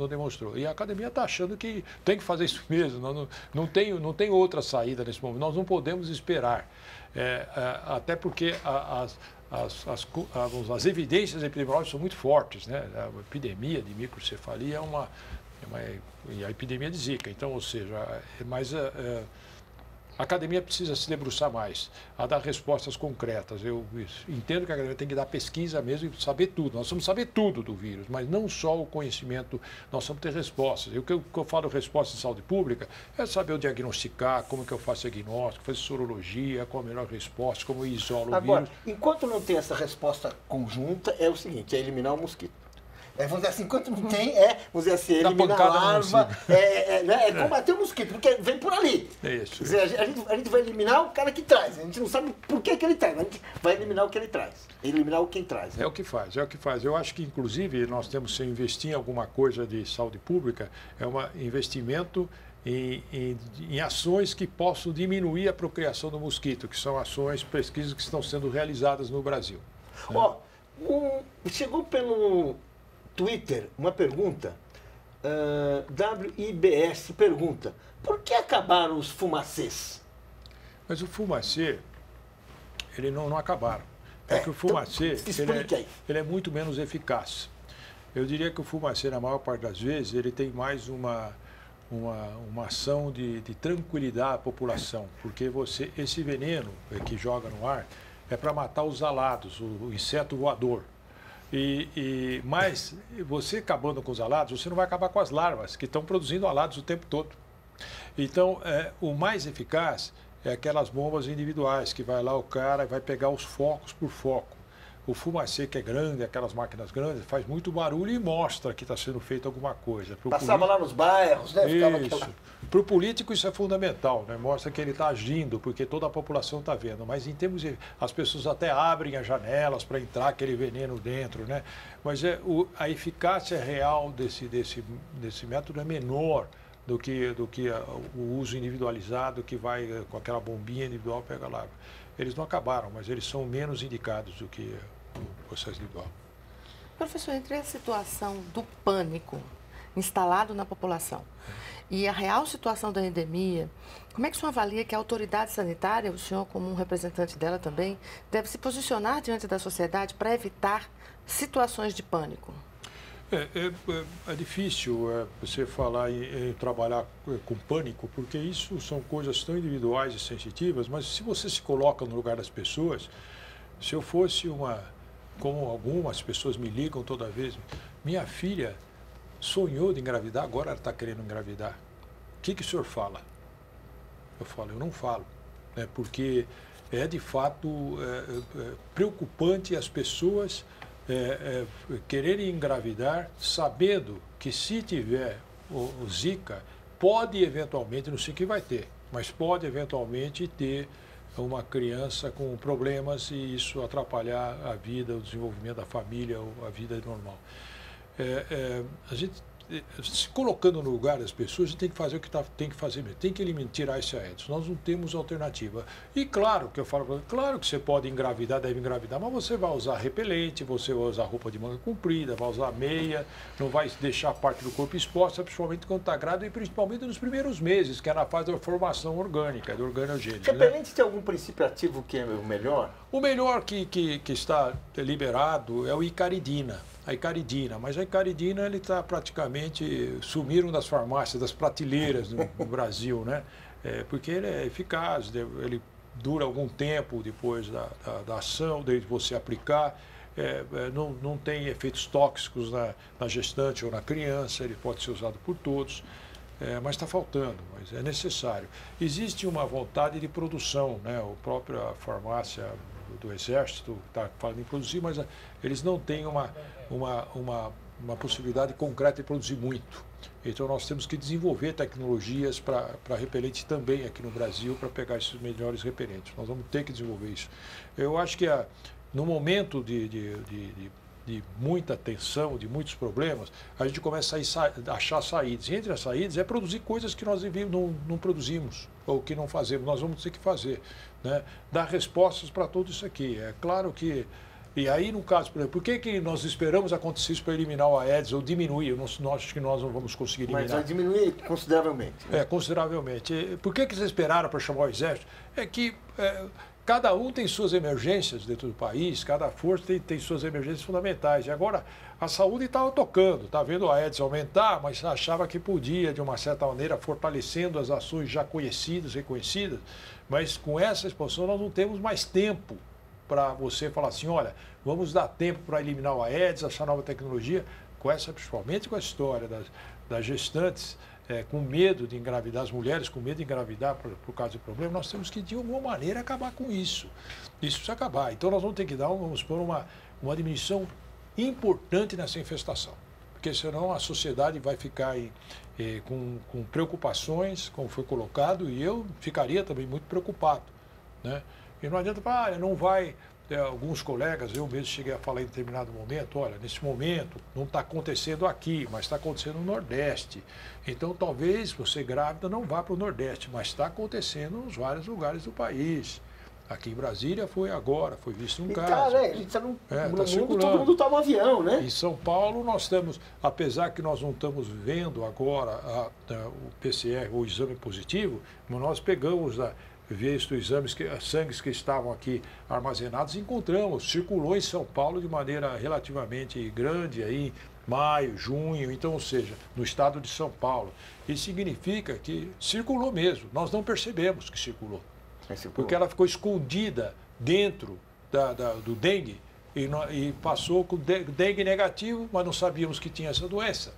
[SPEAKER 2] E a academia está achando que tem que fazer isso mesmo, não tem outra saída nesse momento, nós não podemos esperar, até porque as evidências epidemiológicas são muito fortes, né? A epidemia de microcefalia e a epidemia de Zika. Então, ou seja, a academia precisa se debruçar mais, a dar respostas concretas. Eu entendo que a academia tem que dar pesquisa mesmo e saber tudo. Nós vamos saber tudo do vírus, mas não só o conhecimento, nós vamos ter respostas. E o que eu falo respostas de saúde pública é saber o diagnosticar, como que eu faço diagnóstico, fazer sorologia, qual a melhor resposta, como eu isolo o vírus.
[SPEAKER 1] Agora, enquanto não tem essa resposta conjunta, é o seguinte, é eliminar o mosquito. Vamos dizer assim, enquanto não tem, vamos dizer assim, eliminar a larva, combater o mosquito, porque vem por ali.
[SPEAKER 2] É isso.
[SPEAKER 1] Quer dizer, a gente vai eliminar o cara que traz, a gente não sabe por que ele traz, a gente vai eliminar o que ele traz, eliminar o quem traz.
[SPEAKER 2] É o que faz. Eu acho que, inclusive, nós temos que investir em alguma coisa de saúde pública, investimento em ações que possam diminuir a procriação do mosquito, que são ações, pesquisas que estão sendo realizadas no Brasil.
[SPEAKER 1] Chegou pelo Twitter uma pergunta, WIBS pergunta, por que acabaram os fumacês?
[SPEAKER 2] Mas o fumacê, ele não acabaram. Que o fumacê,
[SPEAKER 1] então,
[SPEAKER 2] ele é muito menos eficaz. Eu diria que o fumacê, na maior parte das vezes, ele tem mais uma ação de tranquilidade à população, porque esse veneno que joga no ar é para matar os alados, o inseto voador. Mas você acabando com os alados, você não vai acabar com as larvas, que estão produzindo alados o tempo todo. Então, o mais eficaz é aquelas bombas individuais, que vai lá o cara e vai pegar os focos por foco. O fumacê, que é grande, aquelas máquinas grandes, faz muito barulho e mostra que está sendo feito alguma coisa.
[SPEAKER 1] Passava lá nos bairros, né?
[SPEAKER 2] Isso. Para o político isso é fundamental, né? Mostra que ele está agindo, porque toda a população está vendo. Mas em termos de... as pessoas até abrem as janelas para entrar aquele veneno dentro, né? Mas a eficácia real desse método é menor do que o uso individualizado, que vai com aquela bombinha individual pega lá. Eles não acabaram, mas eles são menos indicados do que o processo individual.
[SPEAKER 5] Professor, entre a situação do pânico instalado na população e a real situação da endemia, como é que o senhor avalia que a autoridade sanitária, o senhor como um representante dela também, deve se posicionar diante da sociedade para evitar situações de pânico?
[SPEAKER 2] É difícil você falar em trabalhar com pânico, porque isso são coisas tão individuais e sensitivas, mas se você se coloca no lugar das pessoas, se eu fosse como algumas pessoas me ligam toda vez, minha filha sonhou de engravidar, agora ela está querendo engravidar. O que o senhor fala? Eu falo, eu não falo, né, porque é de fato preocupante as pessoas quererem engravidar sabendo que se tiver o Zika, pode eventualmente, não sei o que vai ter, mas pode eventualmente ter uma criança com problemas e isso atrapalhar a vida, o desenvolvimento da família, a vida normal. A gente, se colocando no lugar das pessoas, a gente tem que fazer o que tem que fazer mesmo. Tem que tirar esse Aedes. Nós não temos alternativa. E claro que eu falo, claro que você pode engravidar, deve engravidar, mas você vai usar repelente, você vai usar roupa de manga comprida, vai usar meia, não vai deixar parte do corpo exposta, principalmente quando está grávida e principalmente nos primeiros meses, que é na fase da formação orgânica, do organogênese.
[SPEAKER 1] Repelente, né? Tem algum princípio ativo que é o melhor?
[SPEAKER 2] O melhor que está liberado é o icaridina. A icaridina, mas a icaridina ele está praticamente sumiram das farmácias, das prateleiras no Brasil, né? Porque ele é eficaz, ele dura algum tempo depois da ação, de você aplicar, não tem efeitos tóxicos na gestante ou na criança, ele pode ser usado por todos, mas está faltando, mas é necessário. Existe uma vontade de produção, né? A própria farmácia do Exército está falando em produzir, mas eles não têm uma possibilidade concreta de produzir muito. Então nós temos que desenvolver tecnologias para repelente também aqui no Brasil, para pegar esses melhores repelentes. Nós vamos ter que desenvolver isso. Eu acho que no momento de muita tensão, de muitos problemas, a gente começa a achar saídas. E entre as saídas é produzir coisas que nós não produzimos ou que não fazemos. Nós vamos ter que fazer, né? Dar respostas para tudo isso aqui. É claro que... E aí, no caso, por exemplo, por que nós esperamos acontecer isso para eliminar o Aedes ou diminuir? Eu acho que nós não vamos conseguir eliminar.
[SPEAKER 1] Mas vai diminuir consideravelmente. Né?
[SPEAKER 2] Consideravelmente. Por que eles esperaram para chamar o Exército? É que cada um tem suas emergências dentro do país, cada força tem suas emergências fundamentais. E agora, a saúde estava tocando, está vendo o Aedes aumentar, mas achava que podia, de uma certa maneira, fortalecendo as ações já conhecidas, reconhecidas. Mas com essa expansão nós não temos mais tempo para você falar assim, olha, vamos dar tempo para eliminar o Aedes, essa nova tecnologia, principalmente com a história das gestantes, com medo de engravidar, as mulheres com medo de engravidar por causa do problema, nós temos que, de alguma maneira, acabar com isso. Isso precisa acabar. Então, nós vamos ter que dar, vamos pôr uma diminuição importante nessa infestação, porque senão a sociedade vai ficar com preocupações, como foi colocado, e eu ficaria também muito preocupado, né? E não adianta falar, não vai... alguns colegas, eu mesmo cheguei a falar em determinado momento, olha, nesse momento não está acontecendo aqui, mas está acontecendo no Nordeste. Então, talvez você grávida não vá para o Nordeste, mas está acontecendo nos vários lugares do país. Aqui em Brasília foi visto um caso.
[SPEAKER 1] A gente está no mundo, todo mundo está no avião, né?
[SPEAKER 2] Em São Paulo nós estamos, apesar que nós não estamos vendo agora o PCR, o exame positivo, mas nós pegamos visto exames, sangues que estavam aqui armazenados, encontramos, circulou em São Paulo de maneira relativamente grande, aí, maio, junho, então, ou seja, no estado de São Paulo. Isso significa que circulou mesmo, nós não percebemos que circulou, porque ela ficou escondida dentro do dengue e passou com dengue negativo, mas não sabíamos que tinha essa doença.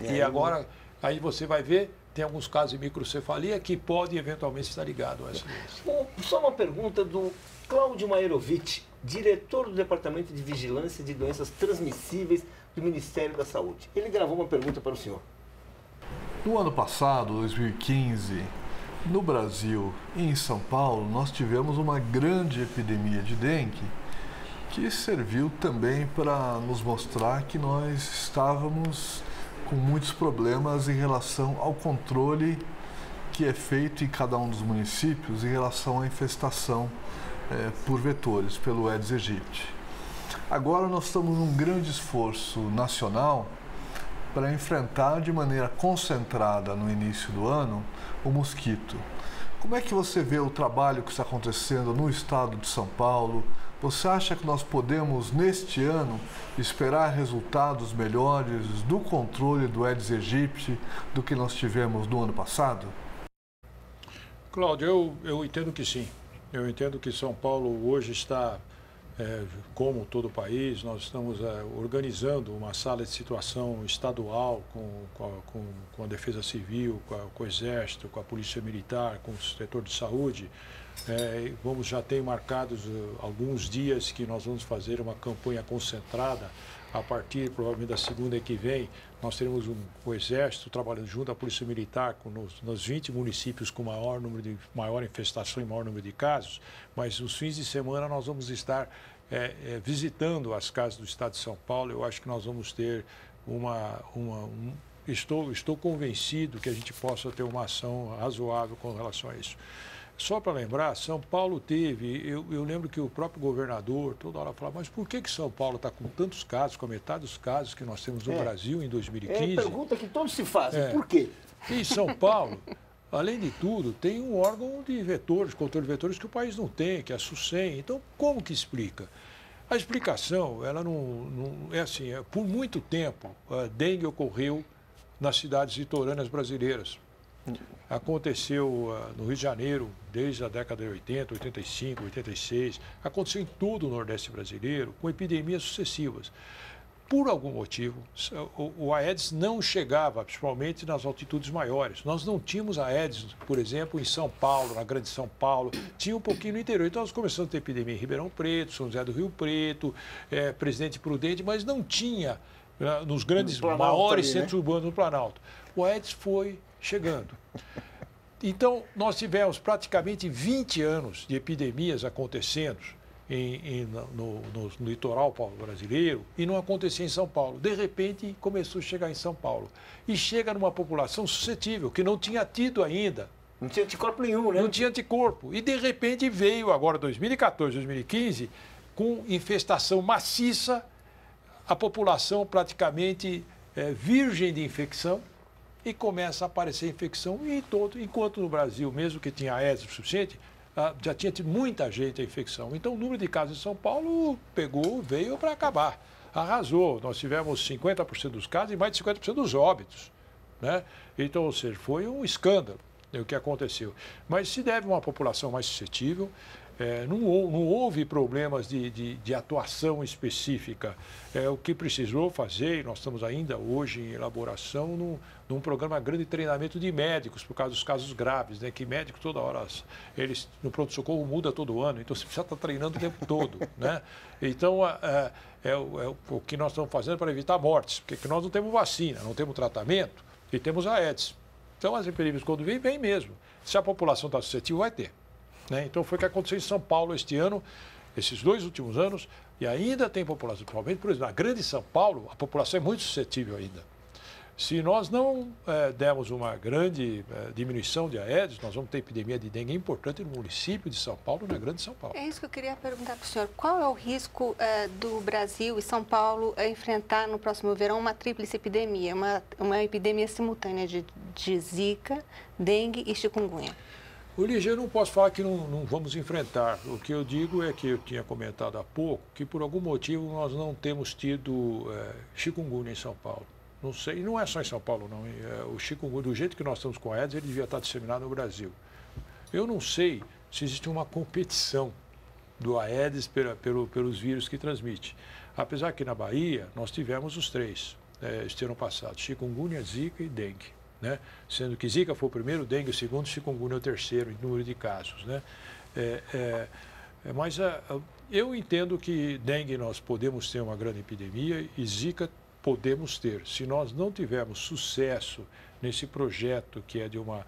[SPEAKER 2] E agora, aí você vai ver, tem alguns casos de microcefalia que podem eventualmente estar ligados a essa doença.
[SPEAKER 1] Só uma pergunta do Cláudio Maerovitch, diretor do Departamento de Vigilância de Doenças Transmissíveis do Ministério da Saúde. Ele gravou uma pergunta para o senhor.
[SPEAKER 7] No ano passado, 2015, no Brasil e em São Paulo, nós tivemos uma grande epidemia de dengue que serviu também para nos mostrar que nós estávamos com muitos problemas em relação ao controle que é feito em cada um dos municípios em relação à infestação por vetores, pelo Aedes aegypti. Agora nós estamos num grande esforço nacional para enfrentar de maneira concentrada no início do ano o mosquito. Como é que você vê o trabalho que está acontecendo no estado de São Paulo? Você acha que nós podemos, neste ano, esperar resultados melhores do controle do Aedes aegypti do que nós tivemos no ano passado?
[SPEAKER 2] Cláudio, eu entendo que sim. Eu entendo que São Paulo hoje está, como todo o país, nós estamos organizando uma sala de situação estadual com a Defesa Civil, com o Exército, com a Polícia Militar, com o setor de saúde, Já tem marcados alguns dias que nós vamos fazer uma campanha concentrada. A partir, provavelmente, da segunda que vem, nós teremos o Exército trabalhando junto à Polícia Militar nos 20 municípios com maior infestação e maior número de casos, mas nos fins de semana nós vamos estar visitando as casas do Estado de São Paulo. Eu acho que nós vamos ter Estou convencido que a gente possa ter uma ação razoável com relação a isso. Só para lembrar, São Paulo teve, eu lembro que o próprio governador toda hora falava, mas por que São Paulo está com tantos casos, com a metade dos casos que nós temos no Brasil em 2015?
[SPEAKER 1] É a pergunta que todos se fazem, por quê?
[SPEAKER 2] E São Paulo, além de tudo, tem um órgão de vetores, controle de vetores que o país não tem, que é a SUSEM. Então, como que explica? A explicação, ela não é assim, por muito tempo, a dengue ocorreu nas cidades litorâneas brasileiras. Aconteceu no Rio de Janeiro desde a década de 80, 85, 86. Aconteceu em todo o Nordeste brasileiro, com epidemias sucessivas. Por algum motivo, o Aedes não chegava, principalmente nas altitudes maiores. Nós não tínhamos Aedes, por exemplo, em São Paulo, na Grande São Paulo. Tinha um pouquinho no interior. Então, nós começamos a ter epidemia em Ribeirão Preto, São José do Rio Preto, Presidente Prudente, mas não tinha nos grandes, maiores centros urbanos do Planalto. O Aedes foi chegando. Então, nós tivemos praticamente 20 anos de epidemias acontecendo no litoral brasileiro e não acontecia em São Paulo. De repente, começou a chegar em São Paulo. E chega numa população suscetível, que não tinha tido ainda.
[SPEAKER 1] Não tinha anticorpo nenhum, né?
[SPEAKER 2] Não tinha anticorpo. E, de repente, veio agora 2014, 2015, com infestação maciça, a população praticamente virgem de infecção, e começa a aparecer infecção enquanto no Brasil, mesmo que tinha Aedes suficiente, já tinha tido muita gente a infecção. Então, o número de casos em São Paulo veio para acabar. Arrasou. Nós tivemos 50% dos casos e mais de 50% dos óbitos, né? Então, ou seja, foi um escândalo o que aconteceu. Mas se deve a uma população mais suscetível, não houve problemas de atuação específica. O que precisou fazer, e nós estamos ainda hoje em elaboração num programa grande de treinamento de médicos, por causa dos casos graves, né? Que médico toda hora, eles no pronto-socorro muda todo ano, então você precisa estar treinando o tempo todo, né? Então, o que nós estamos fazendo para evitar mortes, porque nós não temos vacina, não temos tratamento e temos Aedes. Então, as epidemias, quando vem mesmo. Se a população está suscetível, vai ter. Né? Então, foi o que aconteceu em São Paulo este ano, esses 2 últimos anos, e ainda tem população, principalmente, por exemplo, na grande São Paulo, a população é muito suscetível ainda. Se nós não dermos uma grande diminuição de Aedes, nós vamos ter epidemia de dengue importante no município de São Paulo, na grande São Paulo.
[SPEAKER 4] É isso que eu queria perguntar para o senhor. Qual é o risco do Brasil e São Paulo enfrentar no próximo verão uma tríplice epidemia, uma epidemia simultânea de Zika, dengue e chikungunya?
[SPEAKER 2] Lígia, eu não posso falar que não vamos enfrentar. O que eu digo é que eu tinha comentado há pouco que por algum motivo nós não temos tido chikungunya em São Paulo. Não sei, não é só em São Paulo, não. O chikungunya, do jeito que nós estamos com a Aedes, ele devia estar disseminado no Brasil. Eu não sei se existe uma competição do Aedes pelos vírus que transmite. Apesar que na Bahia nós tivemos os 3 este ano passado, chikungunya, Zika e dengue. Né? Sendo que Zika foi o primeiro, dengue o segundo, chikungunya o terceiro em número de casos. Né? Mas eu entendo que dengue nós podemos ter uma grande epidemia e Zika podemos ter. Se nós não tivermos sucesso nesse projeto que é de uma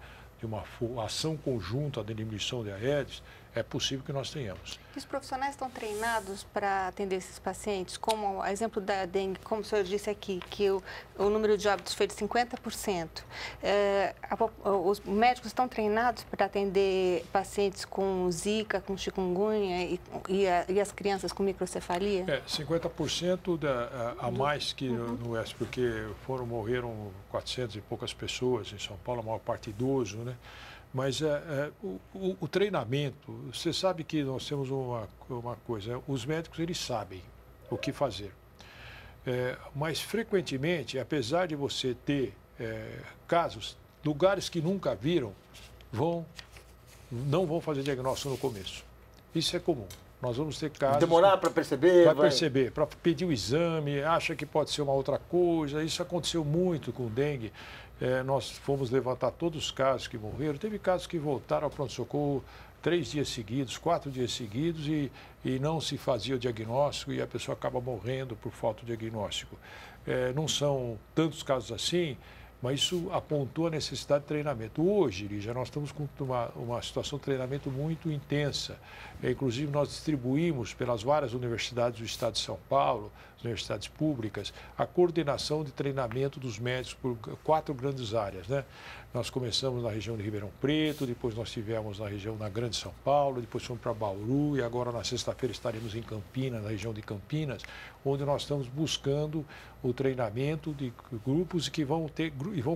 [SPEAKER 2] ação conjunta de diminuição de Aedes, é possível que nós tenhamos.
[SPEAKER 4] Os profissionais estão treinados para atender esses pacientes? Como o exemplo da dengue, como o senhor disse aqui, que o número de óbitos foi de 50%. Os médicos estão treinados para atender pacientes com Zika, com chikungunya e as crianças com microcefalia?
[SPEAKER 2] 50% a mais que no Oeste, porque morreram 400 e poucas pessoas em São Paulo, a maior parte idoso, né? Mas o treinamento, você sabe que nós temos uma coisa, os médicos eles sabem o que fazer. Mas frequentemente, apesar de você ter casos, lugares que nunca viram, não vão fazer diagnóstico no começo. Isso é comum. Nós vamos ter casos...
[SPEAKER 1] Demorar para perceber?
[SPEAKER 2] Vai perceber, para pedir o exame, acha que pode ser uma outra coisa. Isso aconteceu muito com o dengue. Nós fomos levantar todos os casos que morreram. Teve casos que voltaram ao pronto-socorro 3 dias seguidos, 4 dias seguidos e não se fazia o diagnóstico e a pessoa acaba morrendo por falta de diagnóstico. Não são tantos casos assim, mas isso apontou a necessidade de treinamento. Hoje, Lígia, nós estamos com uma situação de treinamento muito intensa. Inclusive, nós distribuímos pelas várias universidades do Estado de São Paulo, as universidades públicas, a coordenação de treinamento dos médicos por 4 grandes áreas, né? Nós começamos na região de Ribeirão Preto, depois nós tivemos na região da Grande São Paulo, depois fomos para Bauru e agora na sexta-feira estaremos em Campinas, na região de Campinas, onde nós estamos buscando o treinamento de grupos que vão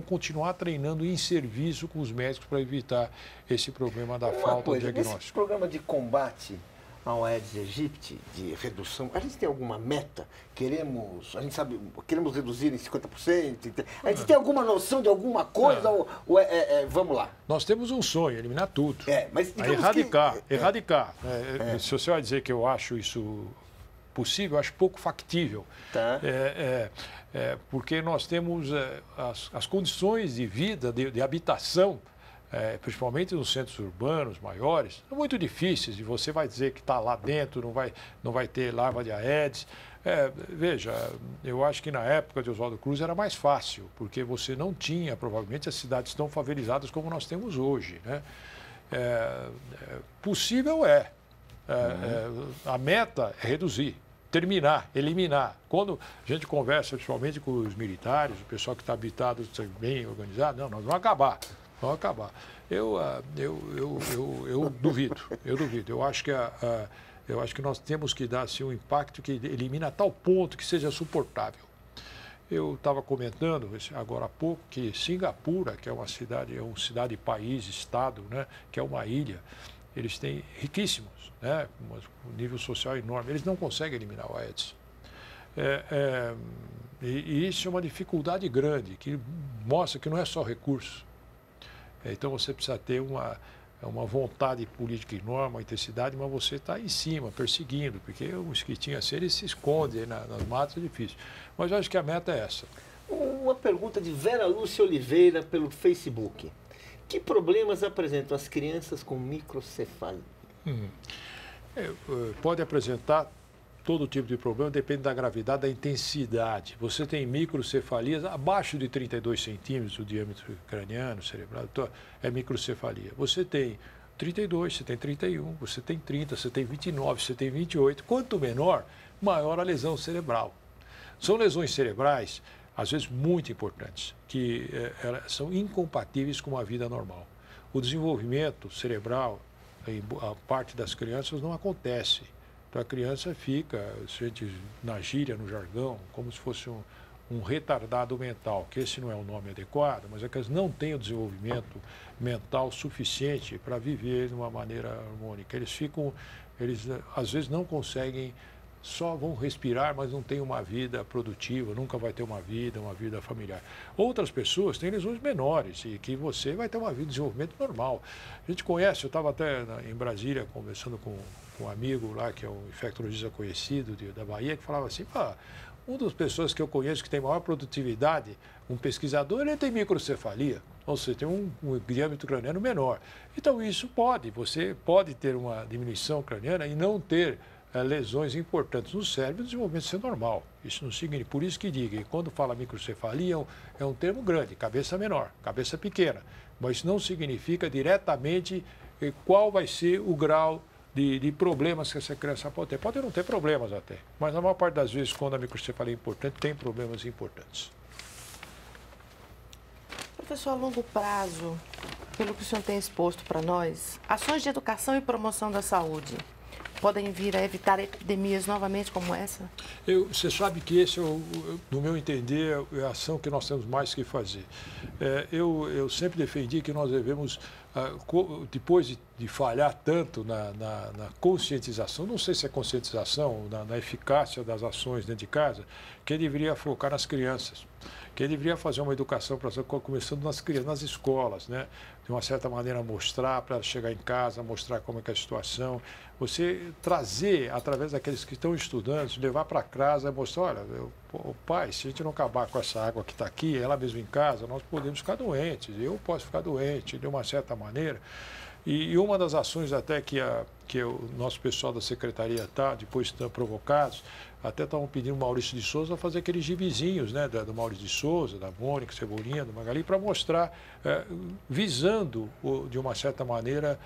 [SPEAKER 2] continuar treinando em serviço com os médicos para evitar esse problema da falta de diagnóstico.
[SPEAKER 1] Nesse programa de combate ao Aedes aegypti, de redução, a gente tem alguma meta? Queremos reduzir em 50%? A gente tem alguma noção de alguma coisa? Ou vamos lá.
[SPEAKER 2] Nós temos um sonho, eliminar tudo.
[SPEAKER 1] Mas
[SPEAKER 2] erradicar. Se você vai dizer que eu acho isso possível, eu acho pouco factível.
[SPEAKER 1] Tá.
[SPEAKER 2] Porque nós temos as condições de vida, de habitação, principalmente nos centros urbanos maiores, são muito difíceis e você vai dizer que está lá dentro, não vai ter larva de Aedes. Veja, eu acho que na época de Oswaldo Cruz era mais fácil, porque você não tinha, provavelmente, as cidades tão favelizadas como nós temos hoje, né? Possível a meta é reduzir, terminar, eliminar. Quando a gente conversa, principalmente com os militares, o pessoal que está habitado, bem organizado, não, nós vamos acabar. Vão acabar. Eu duvido. Eu acho que nós temos que dar assim, um impacto que elimina a tal ponto que seja suportável. Eu estava comentando agora há pouco que Singapura, que é uma cidade-país, estado, né, que é uma ilha, eles têm riquíssimos, né, um nível social enorme. Eles não conseguem eliminar o Aedes. E isso é uma dificuldade grande, que mostra que não é só recurso. Então você precisa ter uma vontade política enorme, uma intensidade, mas você está em cima, perseguindo, porque o mosquitinho assim, ele se esconde nas matas, é difícil. Mas eu acho que a meta é essa.
[SPEAKER 1] Uma pergunta de Vera Lúcia Oliveira pelo Facebook. Que problemas apresentam as crianças com microcefalia?
[SPEAKER 2] Pode apresentar todo tipo de problema, depende da gravidade, da intensidade. Você tem microcefalias abaixo de 32 centímetros do diâmetro craniano, cerebral, então é microcefalia. Você tem 32, você tem 31, você tem 30, você tem 29, você tem 28. Quanto menor, maior a lesão cerebral. São lesões cerebrais, às vezes muito importantes, que são incompatíveis com uma vida normal. O desenvolvimento cerebral, a parte das crianças, não acontece. Então a criança fica, na gíria, no jargão, como se fosse um retardado mental, que esse não é o nome adequado, mas é que eles não têm o desenvolvimento mental suficiente para viver de uma maneira harmônica. Eles às vezes não conseguem, só vão respirar, mas não têm uma vida produtiva, nunca vai ter uma vida familiar. Outras pessoas têm lesões menores e que você vai ter uma vida de desenvolvimento normal. A gente conhece, eu estava até em Brasília conversando com um amigo lá, que é um infectologista conhecido da Bahia, que falava assim, uma das pessoas que eu conheço que tem maior produtividade, um pesquisador, ele tem microcefalia, ou seja, tem um diâmetro craniano menor. Então você pode ter uma diminuição craniana e não ter lesões importantes no cérebro, o desenvolvimento ser normal. Isso não significa, por isso que diga, quando fala microcefalia é um termo grande, cabeça menor, cabeça pequena, mas isso não significa diretamente qual vai ser o grau de problemas que essa criança pode ter. Pode não ter problemas até, mas na maior parte das vezes, quando a microcefalia é importante, tem problemas importantes.
[SPEAKER 5] Professor, a longo prazo, pelo que o senhor tem exposto para nós, ações de educação e promoção da saúde podem vir a evitar epidemias novamente como essa?
[SPEAKER 2] Você sabe que esse, no meu entender, é a ação que nós temos mais que fazer. Eu sempre defendi que nós devemos, depois de falhar tanto na conscientização, não sei se é conscientização, na eficácia das ações dentro de casa, quem deveria focar nas crianças. Quem deveria fazer uma educação, começando nas crianças, nas escolas, né? De uma certa maneira mostrar, para chegar em casa, mostrar como é que é a situação. Você trazer, através daqueles que estão estudando, levar para casa, mostrar, olha, pai, se a gente não acabar com essa água que está aqui, ela mesmo em casa, nós podemos ficar doentes, eu posso ficar doente, de uma certa maneira. E uma das ações até que o nosso pessoal da secretaria depois estão provocados, até estavam pedindo o Maurício de Souza a fazer aqueles gibizinhos, né, do Maurício de Souza, da Mônica, Cebolinha, do Magali, para mostrar, visando, de uma certa maneira,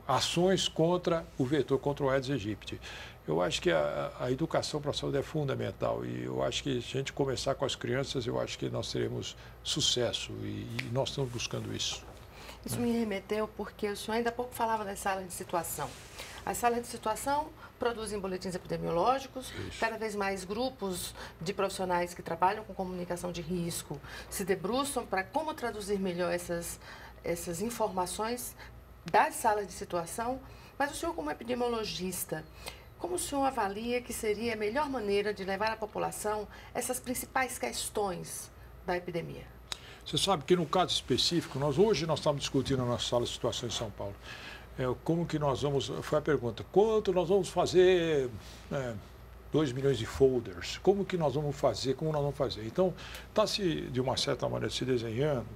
[SPEAKER 2] ações contra o vetor, contra o Aedes aegypti. Eu acho que a educação para a saúde é fundamental e eu acho que se a gente começar com as crianças, eu acho que nós teremos sucesso e nós estamos buscando isso.
[SPEAKER 5] Isso me remeteu porque o senhor ainda há pouco falava das salas de situação. As salas de situação produzem boletins epidemiológicos, cada vez mais grupos de profissionais que trabalham com comunicação de risco se debruçam para como traduzir melhor essas informações das salas de situação. Mas o senhor, como epidemiologista, como o senhor avalia que seria a melhor maneira de levar à população essas principais questões da epidemia?
[SPEAKER 2] Você sabe que no caso específico, hoje nós estamos discutindo na nossa sala de situação em São Paulo. Como que nós vamos, foi a pergunta, quanto nós vamos fazer 2 milhões de folders? Como que nós vamos fazer, como nós vamos fazer? Então, está de uma certa maneira, se desenhando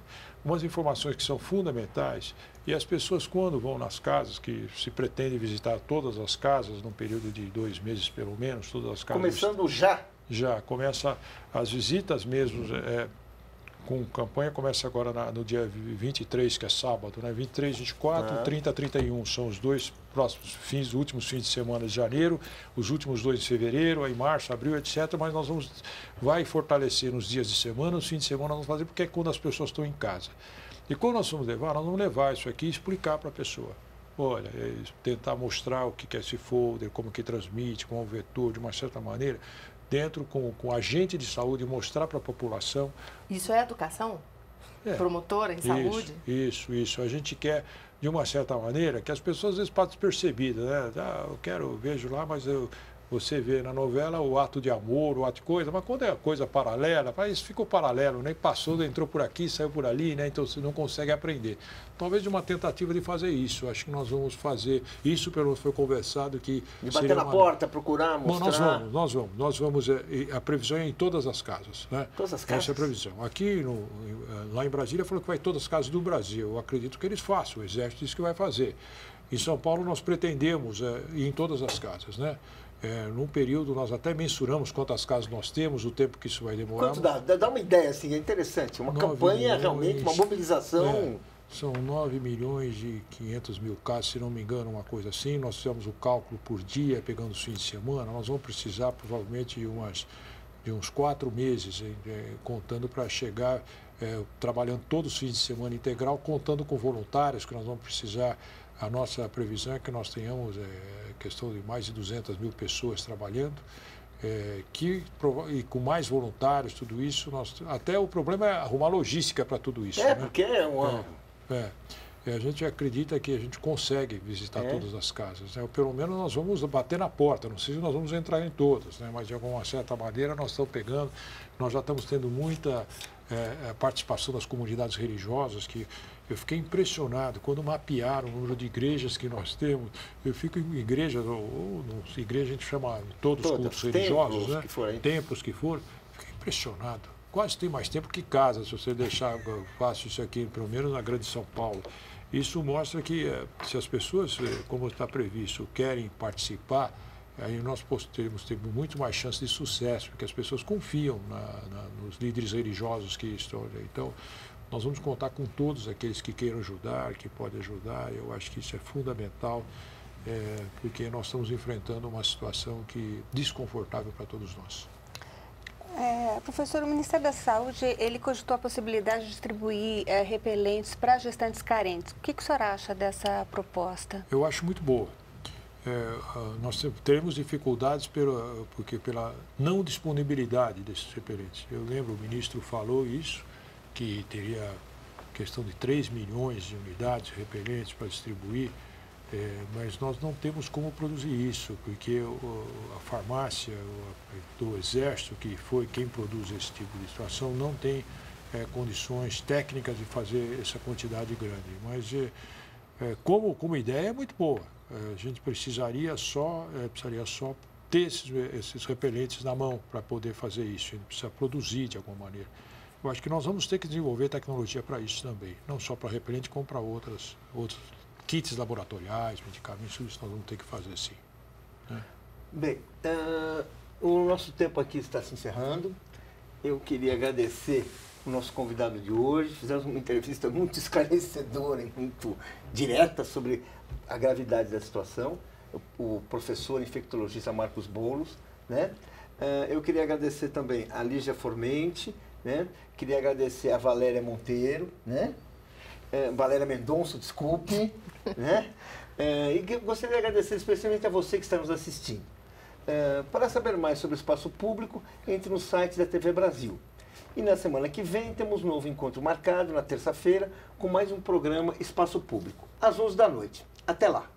[SPEAKER 2] umas informações que são fundamentais e as pessoas, quando vão nas casas, que se pretende visitar todas as casas num período de 2 meses pelo menos, todas as casas...
[SPEAKER 1] Começando já?
[SPEAKER 2] Já, começa as visitas mesmo, com campanha, começa agora no dia 23, que é sábado, né? 23, 24, 30, 31, são os 2 próximos fins, últimos fins de semana de janeiro, os últimos 2 de fevereiro, aí março, abril, etc. Mas nós vai fortalecer nos dias de semana, nos fins de semana nós vamos fazer, porque é quando as pessoas estão em casa. E quando nós vamos levar isso aqui e explicar para a pessoa. Olha, tentar mostrar o que é esse folder, como que transmite, como é o vetor, de uma certa maneira, dentro com agente de saúde, mostrar para a população.
[SPEAKER 5] Isso é educação? Promotora em saúde?
[SPEAKER 2] Isso. A gente quer, de uma certa maneira, que as pessoas às vezes passam despercebidas, né? Vejo lá, mas você vê na novela o ato de amor, o ato de coisa, mas quando é coisa paralela, isso ficou paralelo, né? Passou, entrou por aqui, saiu por ali, né? Então você não consegue aprender. Talvez de uma tentativa de fazer isso. Acho que nós vamos fazer isso, pelo menos foi conversado que...
[SPEAKER 1] De bater na porta, procurar, mostrar...
[SPEAKER 2] Nós vamos. A previsão é em todas as casas, né?
[SPEAKER 1] Todas as casas?
[SPEAKER 2] Essa é a previsão. Aqui, lá em Brasília, falou que vai em todas as casas do Brasil. Eu acredito que eles façam, o Exército disse que vai fazer. Em São Paulo, nós pretendemos ir em todas as casas, né? Num período, nós até mensuramos quantas casas nós temos, o tempo que isso vai demorar.
[SPEAKER 1] Quanto dá? Dá uma ideia, assim, é interessante. Uma campanha, realmente, uma mobilização...
[SPEAKER 2] São 9 milhões e 500 mil casos, se não me engano, uma coisa assim. Nós fizemos o cálculo por dia, pegando os fins de semana. Nós vamos precisar, provavelmente, de uns 4 meses, contando para chegar, trabalhando todos os fins de semana integral, contando com voluntários, que nós vamos precisar. A nossa previsão é que nós tenhamos questão de mais de 200 mil pessoas trabalhando, e com mais voluntários, tudo isso. Até o problema é arrumar logística para tudo isso. Né?
[SPEAKER 1] Porque é uma...
[SPEAKER 2] A gente acredita que a gente consegue visitar todas as casas. Né? Pelo menos nós vamos bater na porta, não sei se nós vamos entrar em todas, né? Mas de alguma certa maneira nós estamos pegando, nós já estamos tendo muita participação das comunidades religiosas, que eu fiquei impressionado quando mapearam o número de igrejas que nós temos. Eu fico em igrejas, igreja a gente chama todos os cultos religiosos, né? Templos que foram, fiquei impressionado. Quase tem mais tempo que casa, se você deixar, eu faço isso aqui, pelo menos na Grande São Paulo. Isso mostra que se as pessoas, como está previsto, querem participar, aí nós temos muito mais chance de sucesso, porque as pessoas confiam nos líderes religiosos que estão ali. Então, nós vamos contar com todos aqueles que queiram ajudar, que podem ajudar. Eu acho que isso é fundamental, porque nós estamos enfrentando uma situação desconfortável para todos nós.
[SPEAKER 4] Professor, o Ministério da Saúde, ele cogitou a possibilidade de distribuir repelentes para gestantes carentes. O que o senhor acha dessa proposta?
[SPEAKER 2] Eu acho muito boa. Nós teremos dificuldades porque pela não disponibilidade desses repelentes. Eu lembro, o ministro falou isso, que teria questão de 3 milhões de unidades repelentes para distribuir, mas nós não temos como produzir isso, porque a farmácia do Exército, que foi quem produz esse tipo de situação, não tem condições técnicas de fazer essa quantidade grande. Mas como ideia é muito boa. A gente precisaria só ter esses repelentes na mão para poder fazer isso. A gente precisa produzir de alguma maneira. Eu acho que nós vamos ter que desenvolver tecnologia para isso também, não só para repelente, como para outros kits laboratoriais, medicamentos, isso nós vamos ter que fazer sim. Né?
[SPEAKER 1] Bem, o nosso tempo aqui está se encerrando. Eu queria agradecer o nosso convidado de hoje. Fizemos uma entrevista muito esclarecedora e muito direta sobre a gravidade da situação. O professor infectologista Marcos Boulos, né? Eu queria agradecer também a Lígia Formente, né? Queria agradecer a Valéria Monteiro, né? Valéria Mendonça, desculpe, né? E gostaria de agradecer especialmente a você que está nos assistindo. Para saber mais sobre o espaço público, entre no site da TV Brasil. E na semana que vem temos um novo encontro marcado, na terça-feira, com mais um programa Espaço Público, às 11 da noite. Até lá!